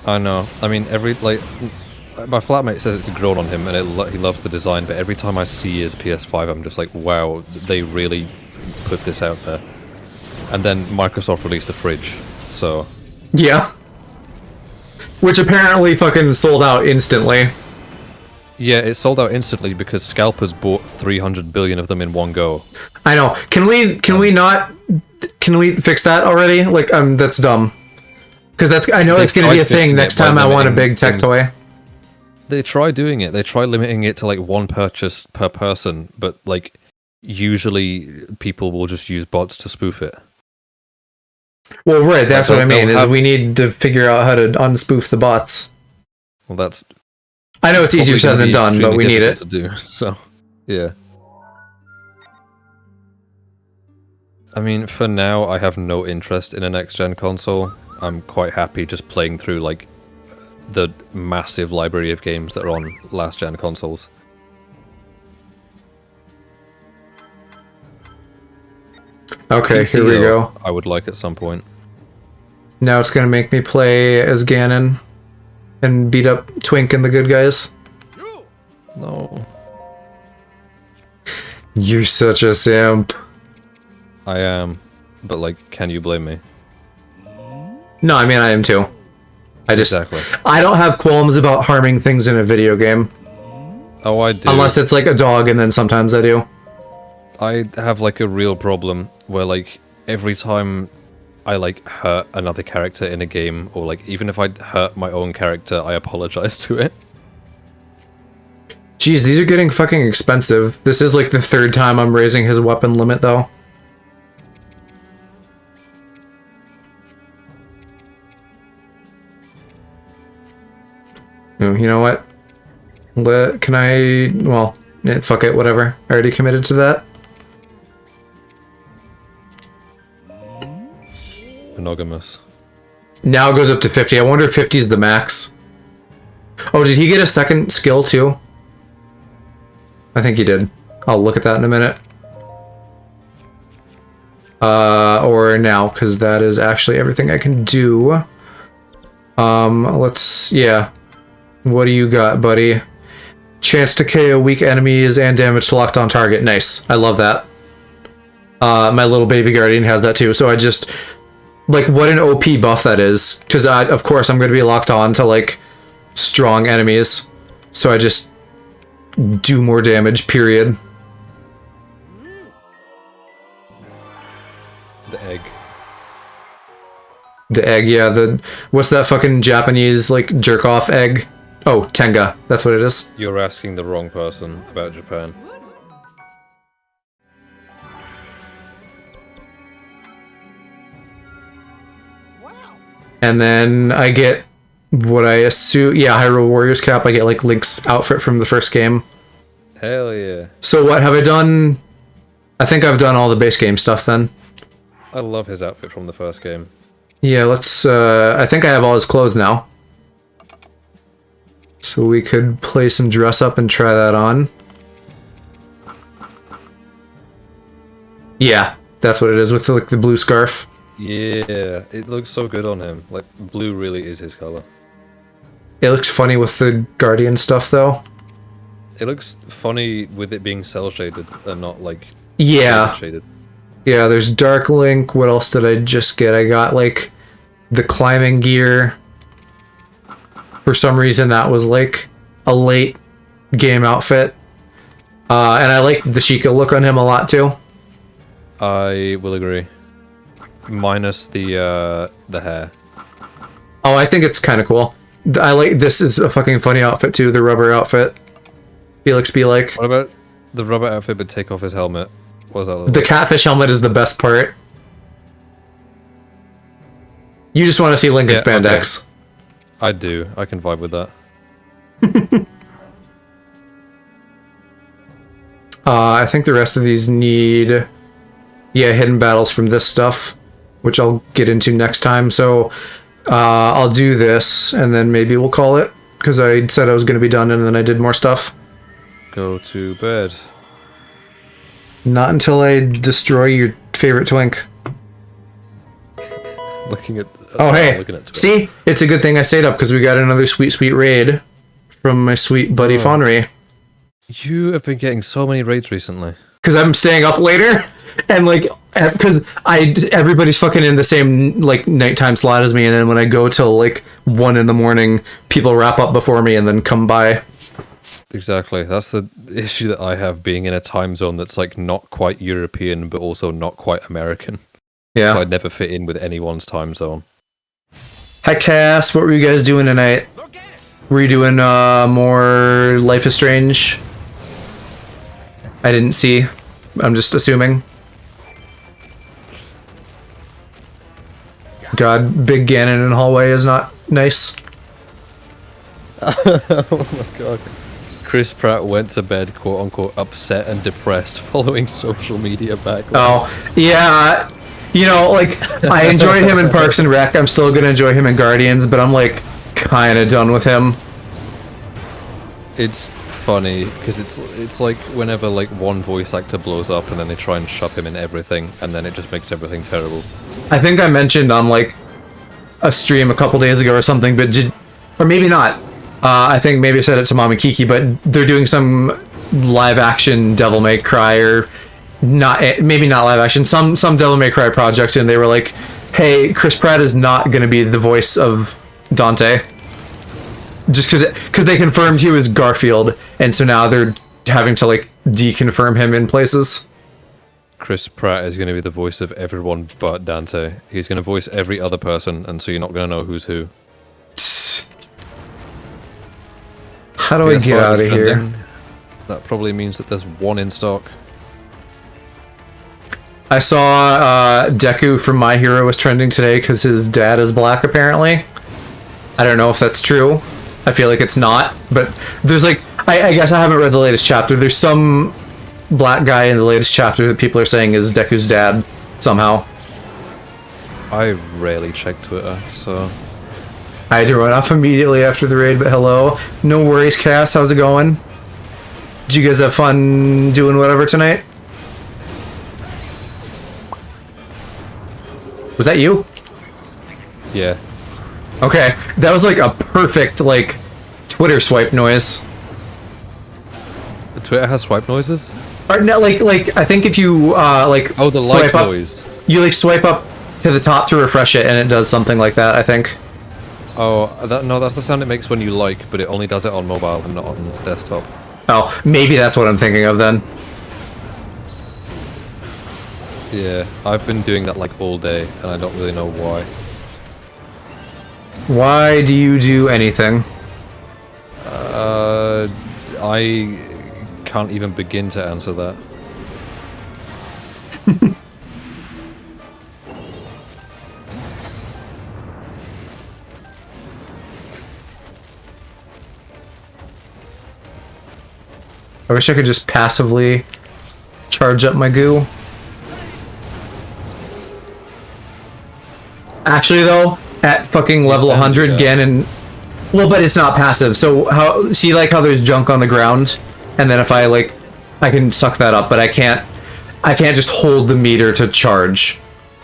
I know. I mean, my flatmate says it's grown on him, and he loves the design. But every time I see his PS5, I'm just like, wow, they really put this out there. And then Microsoft released a fridge, so
yeah, which apparently fucking sold out instantly.
yeah, it sold out instantly because scalpers bought 300 billion of them in one go.
I know. Can we fix that already? Like, that's dumb. Because I know it's going to be a thing next time I want a big tech toy.
They try doing it. They try limiting it to like one purchase per person, but like usually people will just use bots to spoof it.
Well, right. That's what I mean. Is we need to figure out how to unspoof the bots.
Well, that's.
I know it's easier said than done, but we need it
to do. So, yeah. I mean, for now, I have no interest in a next-gen console. I'm quite happy just playing through, like, the massive library of games that are on last-gen consoles.
Okay,
PC,
here we go.
I would like at some point.
Now it's going to make me play as Ganon and beat up Twink and the good guys.
No.
You're such a simp.
I am. But, like, can you blame me?
No, I mean, I am too.
Exactly.
I don't have qualms about harming things in a video game.
Oh, I do.
Unless it's like a dog, and then sometimes I do.
I have, like, a real problem where, like, every time I, like, hurt another character in a game, or, like, even if I hurt my own character, I apologize to it.
Jeez, these are getting fucking expensive. This is, like, the third time I'm raising his weapon limit, though. Oh, you know what? Can I... Well, fuck it, whatever. I already committed to that.
Monogamous.
Now it goes up to 50. I wonder if 50 is the max. Oh, did he get a second skill, too? I think he did. I'll look at that in a minute. Or now, because that is actually everything I can do. Yeah. What do you got, buddy? Chance to KO weak enemies and damage to locked on target. Nice. I love that. My little baby guardian has that too, so I just... Like, what an OP buff that is. Because, of course, I'm going to be locked on to, like, strong enemies. So I just do more damage, period.
The egg.
The egg, yeah. What's that fucking Japanese, like, jerk-off egg? Oh, Tenga. That's what it is.
You're asking the wrong person about Japan.
And then I get what I assume... Yeah, Hyrule Warriors cap. I get, like, Link's outfit from the first game.
Hell yeah.
So what have I done? I think I've done all the base game stuff, then.
I love his outfit from the first game.
Yeah, let's... I think I have all his clothes now. So we could play some dress up and try that on. Yeah, that's what it is with, like, the blue scarf.
Yeah, it looks so good on him. Like, blue really is his color.
It looks funny with the Guardian stuff, though.
It looks funny with it being cel-shaded and not, like,
yeah.
shaded.
Yeah, there's Dark Link. What else did I just get? I got, like, the climbing gear. For some reason, that was, like, a late game outfit. And I like the Sheikah look on him a lot, too.
I will agree. Minus the hair.
Oh, I think it's kind of cool. I like this is a fucking funny outfit too, the rubber outfit. Felix be like.
What about the rubber outfit but take off his helmet? What was that look
The
like?
catfish helmet is the best part. You just want to see Link in spandex.
Okay. I do. I can vibe with that.
I think the rest of these need, hidden battles from this stuff, which I'll get into next time. So I'll do this, and then maybe we'll call it, because I said I was going to be done, and then I did more stuff.
Go to bed.
Not until I destroy your favorite twink.
Looking at.
Oh, hey,
looking at Twitter.
see? It's a good thing I stayed up, because we got another sweet, sweet raid from my sweet buddy Fonry.
You have been getting so many raids recently.
Because I'm staying up later, and like, because everybody's fucking in the same like nighttime slot as me, and then when I go till like 1 in the morning, people wrap up before me and then come by.
Exactly. That's the issue that I have, being in a time zone that's like not quite European, but also not quite American.
Yeah.
So I'd never fit in with anyone's time zone.
Hi Cass, what were you guys doing tonight? Were you doing more Life is Strange? I didn't see. I'm just assuming. God, big Ganon in hallway is not nice.
Oh my god. Chris Pratt went to bed, quote unquote, upset and depressed following social media backlash.
Oh, yeah. You know, like, I enjoyed him in Parks and Rec. I'm still gonna enjoy him in Guardians, but I'm like, kinda done with him.
It's funny because it's like whenever like one voice actor blows up and then they try and shove him in everything, and then it just makes everything terrible.
I think I mentioned on like a stream a couple days ago or something, but or maybe not. I think maybe I said it to Mom and Kiki, but they're doing some live action Devil May Cry, or not, maybe not live action, some Devil May Cry project, and they were like, hey, Chris Pratt is not going to be the voice of Dante. Just because they confirmed he was Garfield, and so now they're having to like deconfirm him in places.
Chris Pratt is going to be the voice of everyone but Dante. He's going to voice every other person, and so you're not going to know who's who.
How do I get out of here?
That probably means that there's one in stock.
I saw Deku from My Hero was trending today because his dad is black, apparently. I don't know if that's true. I feel like it's not, but there's like, I guess I haven't read the latest chapter. There's some black guy in the latest chapter that people are saying is Deku's dad, somehow.
I rarely check Twitter, so...
I had to run off immediately after the raid, but hello. No worries, Cass, how's it going? Did you guys have fun doing whatever tonight? Was that you?
Yeah.
Okay, that was like a perfect, like, Twitter swipe noise.
The Twitter has swipe noises?
Or no, like I think if you like
oh, the
swipe
like
up,
noise.
You like swipe up to the top to refresh it, and it does something like that, I think.
Oh, no, that's the sound it makes when you like, but it only does it on mobile and not on desktop.
Oh, maybe that's what I'm thinking of then.
Yeah, I've been doing that like all day, and I don't really know why.
Why do you do anything?
I can't even begin to answer that.
I wish I could just passively charge up my goo. Actually, though, at fucking level 100, Ganon... Well, but it's not passive, so how... See, like, how there's junk on the ground? And then if I, like... I can suck that up, but I can't just hold the meter to charge.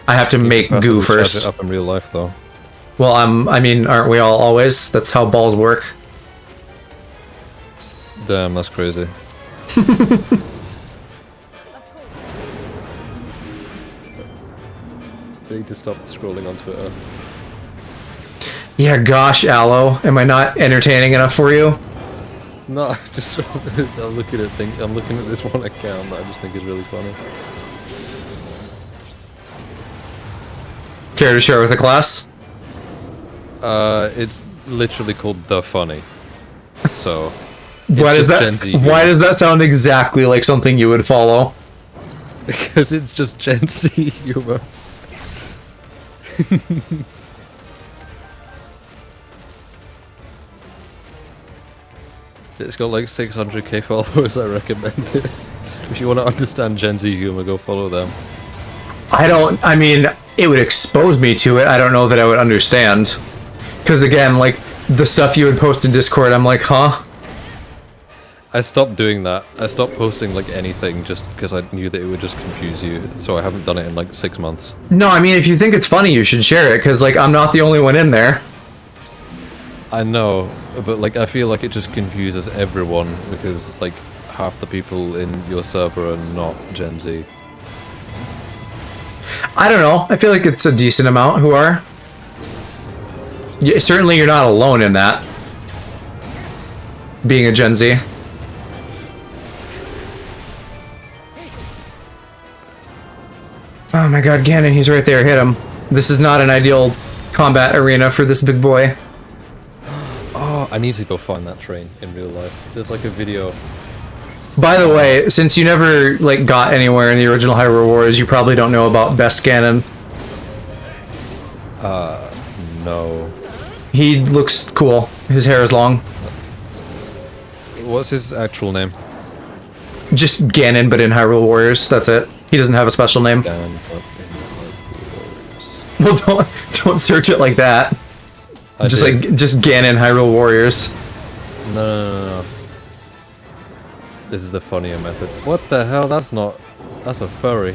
I have to make goo first.
Charge it up in real life, though.
Well, I mean, aren't we all always? That's how balls work.
Damn, that's crazy. I need to stop scrolling on Twitter.
Yeah, gosh, Aloe. Am I not entertaining enough for you?
No, just I'm looking at this one account that I just think is really funny.
Care to share with the class?
It's literally called The Funny. So,
Why does that sound exactly like something you would follow?
Because it's just Gen Z humor. It's got like 600k followers, I recommend it. If you want to understand Gen Z humor, go follow them.
I mean, it would expose me to it. I don't know that I would understand. Because again, like, the stuff you would post in Discord, I'm like, huh?
I stopped doing that. I stopped posting like anything just because I knew that it would just confuse you. So I haven't done it in like 6 months.
No, I mean, if you think it's funny, you should share it, because, like, I'm not the only one in there.
I know, but like I feel like it just confuses everyone because like half the people in your server are not Gen Z.
I don't know. I feel like it's a decent amount who are. Yeah, certainly you're not alone in that. Being a Gen Z. Oh my god, Ganon, he's right there. Hit him. This is not an ideal combat arena for this big boy.
Oh, I need to go find that train in real life. There's like a video.
By the way, since you never like got anywhere in the original Hyrule Wars, you probably don't know about Best Ganon.
No.
He looks cool. His hair is long.
What's his actual name?
Just Ganon, but in Hyrule Warriors. That's it. He doesn't have a special name. Well, don't search it like that. Just Ganon Hyrule Warriors.
No. This is the funnier method. What the hell? That's a furry.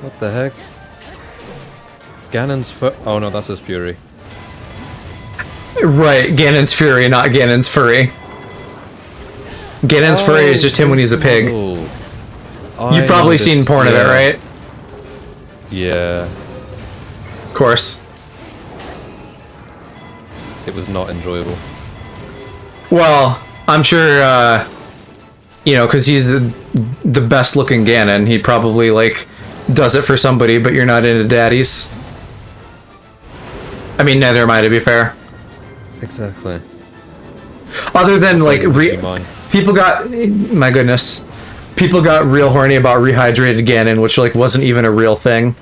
What the heck? Ganon's oh no, that's his fury.
Right, Ganon's fury, not Ganon's furry. Ganon's furry is just him when he's a pig. You've probably seen porn of it, right?
Yeah.
Of course.
It was not enjoyable.
Well, I'm sure, you know, because he's the best looking Ganon, he probably, like, does it for somebody, but you're not into daddies. I mean, neither am I, to be fair.
Exactly.
Other than, like, people got... My goodness. People got real horny about rehydrated Ganon, which, like, wasn't even a real thing.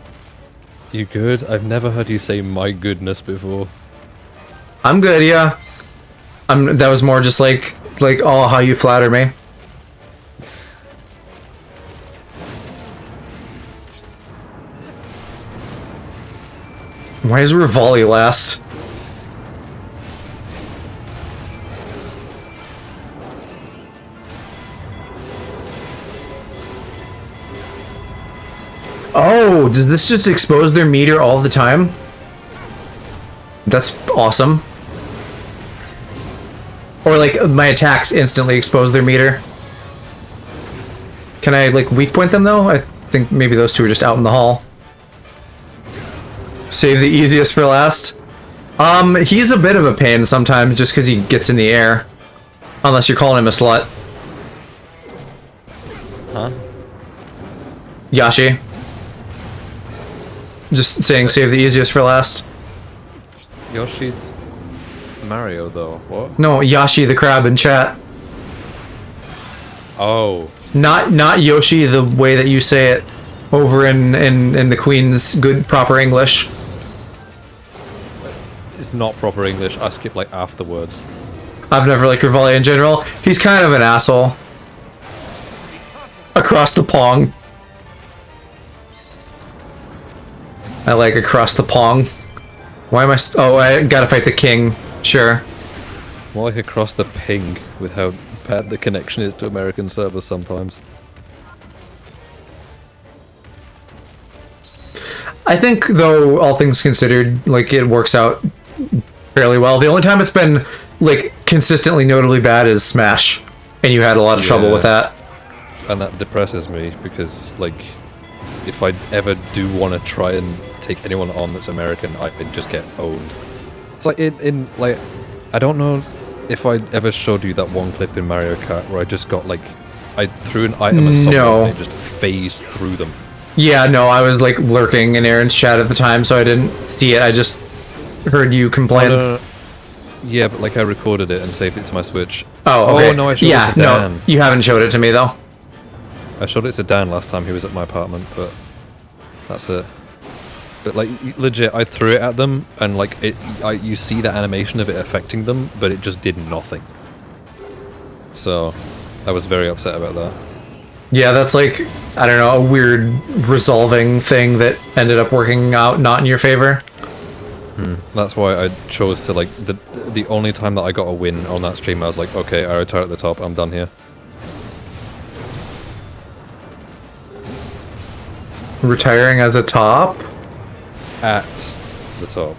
You good? I've never heard you say "my goodness" before.
I'm good, yeah. That was more just like, oh, how you flatter me. Why is Rivali last? Oh, does this just expose their meter all the time? That's awesome. Or like my attacks instantly expose their meter. Can I like weak point them though? I think maybe those two are just out in the hall. Save the easiest for last. He's a bit of a pain sometimes just because he gets in the air. Unless you're calling him a slut.
Huh?
Yashi. Just saying save the easiest for last.
Yoshi's Mario though. What?
No, Yashi the crab in chat.
Oh.
Not Yoshi the way that you say it over in the Queen's good proper English.
It's not proper English. I skip like half the words.
I've never liked Rivali in general. He's kind of an asshole. Across the pong. I like across the pong. Why am I... Oh, I gotta fight the king. Sure.
More like across the ping with how bad the connection is to American servers sometimes.
I think, though, all things considered, like, it works out fairly well. The only time it's been, like, consistently notably bad is Smash. And you had a lot of trouble with that.
And that depresses me because, like, if I ever do want to try and take anyone on that's American, I would just get owned. It's like in like, I don't know if I ever showed you that one clip in Mario Kart where I just got like, I threw an item at someone and it just phased through them.
Yeah, no, I was like lurking in Aaron's chat at the time, so I didn't see it. I just heard you complain.
No. Yeah, but like I recorded it and saved it to my Switch.
Oh, okay.
Oh no, I showed
yeah,
it to Dan.
no, you haven't showed it to me though.
I showed it to Dan last time he was at my apartment, but that's it. But like legit, I threw it at them, and like you see the animation of it affecting them, but it just did nothing. So, I was very upset about that.
Yeah, that's like, I don't know, a weird resolving thing that ended up working out not in your favor.
That's why I chose to like the only time that I got a win on that stream, I was like, okay, I retire at the top, I'm done here.
Retiring as a top?
At the top.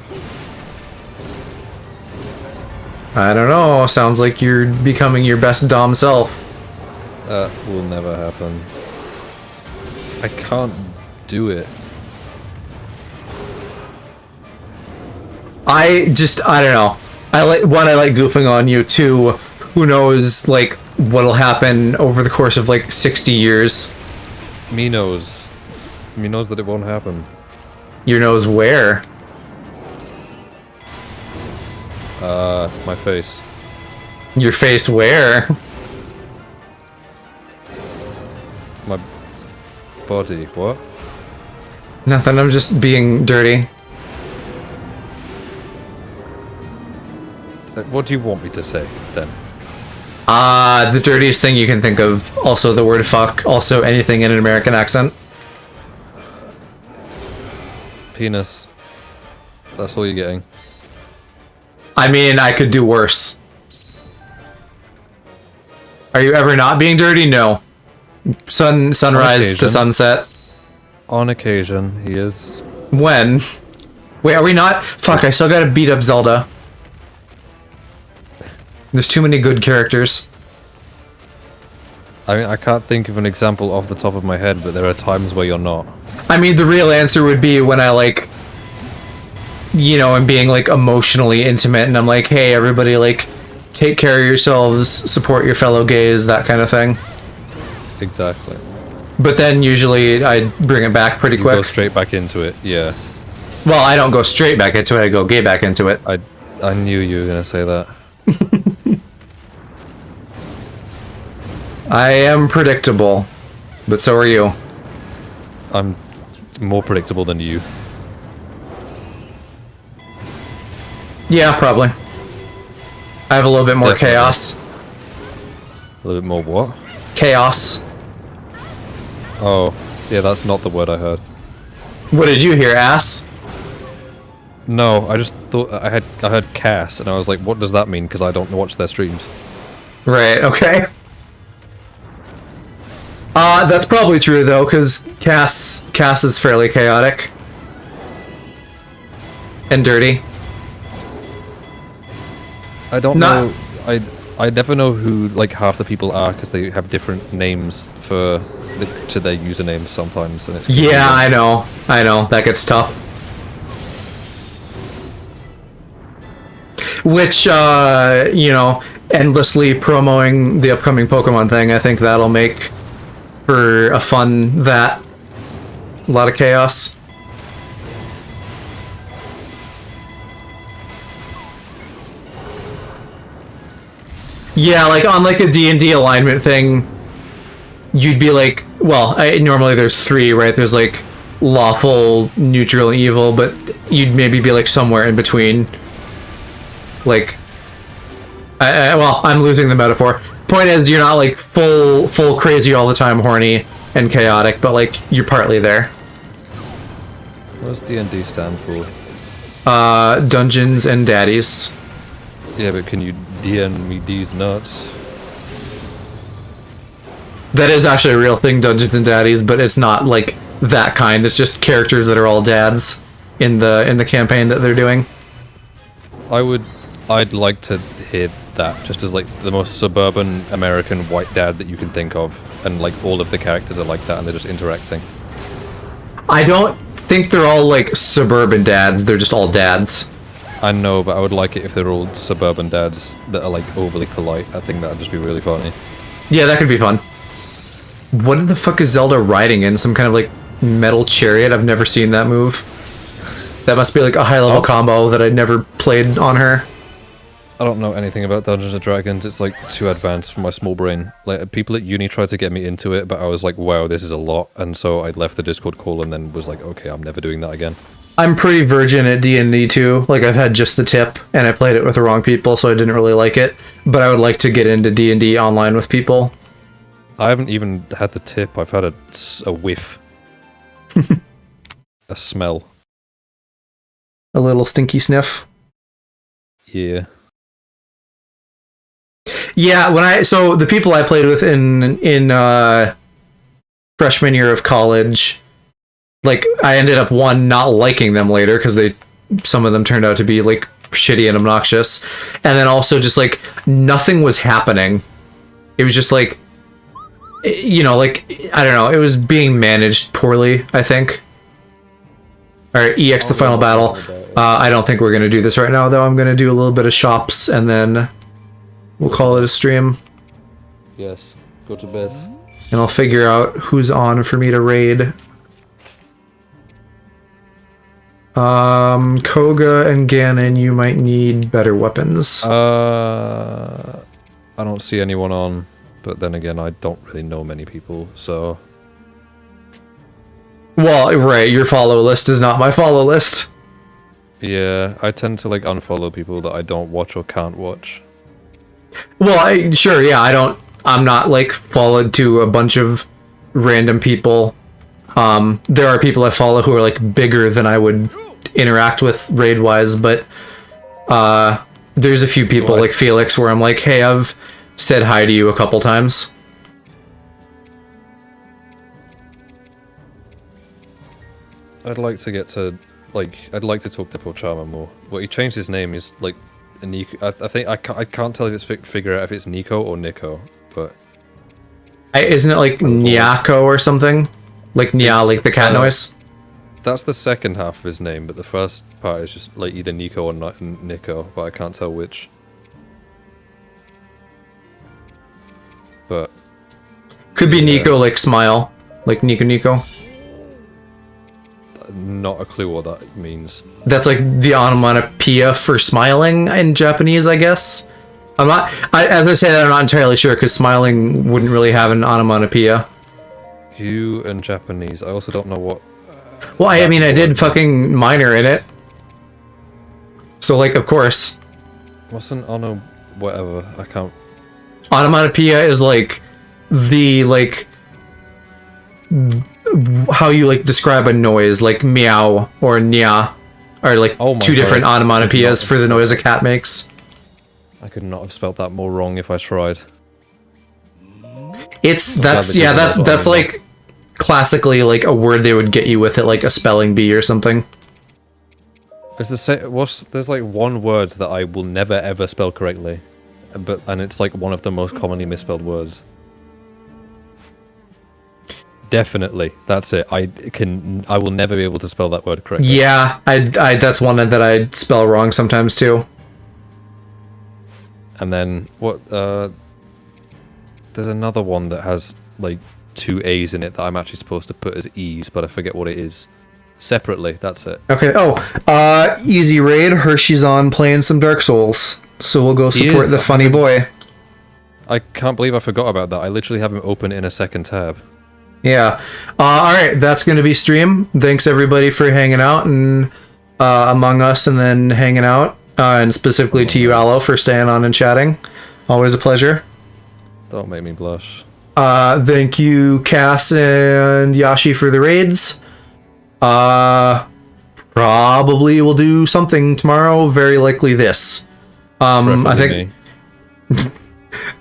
I don't know, sounds like you're becoming your best Dom self.
That will never happen. I can't do it.
I don't know. I like goofing on you. Two, who knows, like, what'll happen over the course of, like, 60 years.
Me knows that it won't happen.
Your nose where?
My face.
Your face where?
My body. What?
Nothing, I'm just being dirty.
What do you want me to say, then?
The dirtiest thing you can think of. Also the word fuck. Also anything in an American accent.
Penis. That's all you're getting.
I mean, I could do worse. Are you ever not being dirty? No. Sunrise to sunset.
On occasion, he is.
When? Wait, are we not? Fuck, I still gotta beat up Zelda. There's too many good characters.
I mean, I can't think of an example off the top of my head, but there are times where you're not.
I mean, the real answer would be when I, like, you know, I'm being, like, emotionally intimate, and I'm like, hey, everybody, like, take care of yourselves, support your fellow gays, that kind of thing.
Exactly.
But then, usually, I bring it back pretty quick.
Go straight back into it, yeah.
Well, I don't go straight back into it, I go gay back into it.
I knew you were gonna say that.
I am predictable, but so are you.
I'm more predictable than you.
Yeah, probably. I have a little bit more
Definitely.
chaos.
A little bit more what?
Chaos.
Oh, yeah, that's not the word I heard.
What did you hear, ass?
No, I just thought I heard Cass, and I was like, what does that mean? Because I don't watch their streams.
Right, okay. That's probably true, though, because Cass is fairly chaotic. And dirty.
I don't know. I never know who like half the people are because they have different names to their usernames sometimes. And it's
Yeah, I know. That gets tough. Which, you know, endlessly promoting the upcoming Pokemon thing, I think that'll make for a fun that. A lot of chaos. Yeah, like on like a D&D alignment thing, you'd be like, well, normally there's three, right? There's like lawful, neutral, and evil, but you'd maybe be like somewhere in between. Like, well, I'm losing the metaphor. Point is, you're not like full crazy all the time, horny and chaotic, but like you're partly there.
What does D&D stand for?
Dungeons and Daddies.
Yeah, but can you DN me these nuts?
That is actually a real thing, Dungeons and Daddies, but it's not like that kind. It's just characters that are all dads in the campaign that they're doing.
I'd like to hear that just as like the most suburban American white dad that you can think of, and like all of the characters are like that and they're just interacting.
I don't think they're all like suburban dads, they're just all dads.
I know, but I would like it if they're all suburban dads that are like overly polite. I think that would just be really funny.
Yeah, that could be fun. What the fuck is Zelda riding in? Some kind of like Metal Chariot. I've never seen that move. That must be like a high-level combo that I'd never played on her.
I don't know anything about Dungeons and Dragons. It's like too advanced for my small brain. Like people at uni tried to get me into it, but I was like, wow, this is a lot. And so I left the Discord call and then was like, okay, I'm never doing that again.
I'm pretty virgin at D&D too. Like I've had just the tip, and I played it with the wrong people, so I didn't really like it. But I would like to get into D&D online with people.
I haven't even had the tip. I've had a whiff. A smell.
A little stinky sniff.
Yeah.
Yeah, so the people I played with in freshman year of college, like I ended up not liking them later because some of them turned out to be like shitty and obnoxious, and then also just like nothing was happening. It was just like, like I don't know, it was being managed poorly, I think. All right, EX the final battle. I don't think we're gonna do this right now though. I'm gonna do a little bit of shops and then we'll call it a stream.
Yes. Go to bed.
And I'll figure out who's on for me to raid. Koga and Ganon, you might need better weapons.
I don't see anyone on, but then again, I don't really know many people, so...
Well, right, your follow list is not my follow list.
Yeah, I tend to, like, unfollow people that I don't watch or can't watch.
Well, I'm not, like, followed to a bunch of random people. There are people I follow who are, like, bigger than I would interact with raid-wise, but, there's a few people, like Felix, where I'm like, hey, I've said hi to you a couple times.
I'd like to get to, like, I'd like to talk to Pochama more. Well, he changed his name, he's, like, Nico. I think, I can't tell if it's figure out if it's Nico or Nico, but...
Isn't it, like, Nyako or something? Like, Nya, like the cat noise?
That's the second half of his name, but the first part is just, like, either Nico or Nico, but I can't tell which. But...
Could be Nico, like, smile. Like, Nico.
Not a clue what that means.
That's like the onomatopoeia for smiling in Japanese, I guess. As I say that, I'm not entirely sure, because smiling wouldn't really have an onomatopoeia.
You and Japanese. I also don't know what...
Well, I mean, I did fucking minor in it. So, like, of course.
What's an ono... whatever? I can't...
Onomatopoeia is, like, the, like... how you, like, describe a noise, like meow or nya, are, like, two different onomatopoeias for the noise a cat makes. I
could not have spelled that more wrong if I tried.
That's like classically like a word they would get you with it, like a spelling bee or something.
There's like one word that I will never ever spell correctly, and it's like one of the most commonly misspelled words. Definitely, that's it. I will never be able to spell that word correctly.
Yeah, that's one that I spell wrong sometimes too.
And then there's another one that has like 2 A's in it that I'm actually supposed to put as E's, but I forget what it is. Separately, that's it.
Okay. Easy raid. Hershey's on playing some Dark Souls, so we'll go support the funny boy.
I can't believe I forgot about that. I literally have him open in a second tab.
Yeah. Alright, that's going to be stream. Thanks everybody for hanging out and Among Us and then hanging out. And specifically to you, Aloe, for staying on and chatting. Always a pleasure.
Don't make me blush.
Thank you, Cass and Yashi, for the raids. Probably we'll do something tomorrow. Very likely this. I think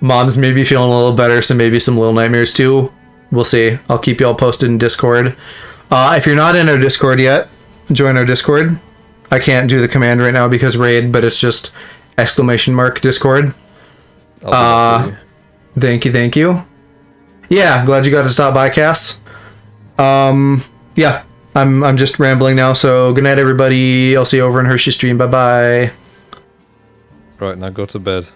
Mom's maybe feeling a little better, so maybe some Little Nightmares too. We'll see. I'll keep you all posted in Discord. If you're not in our Discord yet, join our Discord. I can't do the command right now because raid, but it's just !Discord. Thank you. Yeah, glad you got to stop by, Cass. Yeah, I'm just rambling now, so good night, everybody. I'll see you over in Hershey stream. Bye-bye.
Right, now go to bed.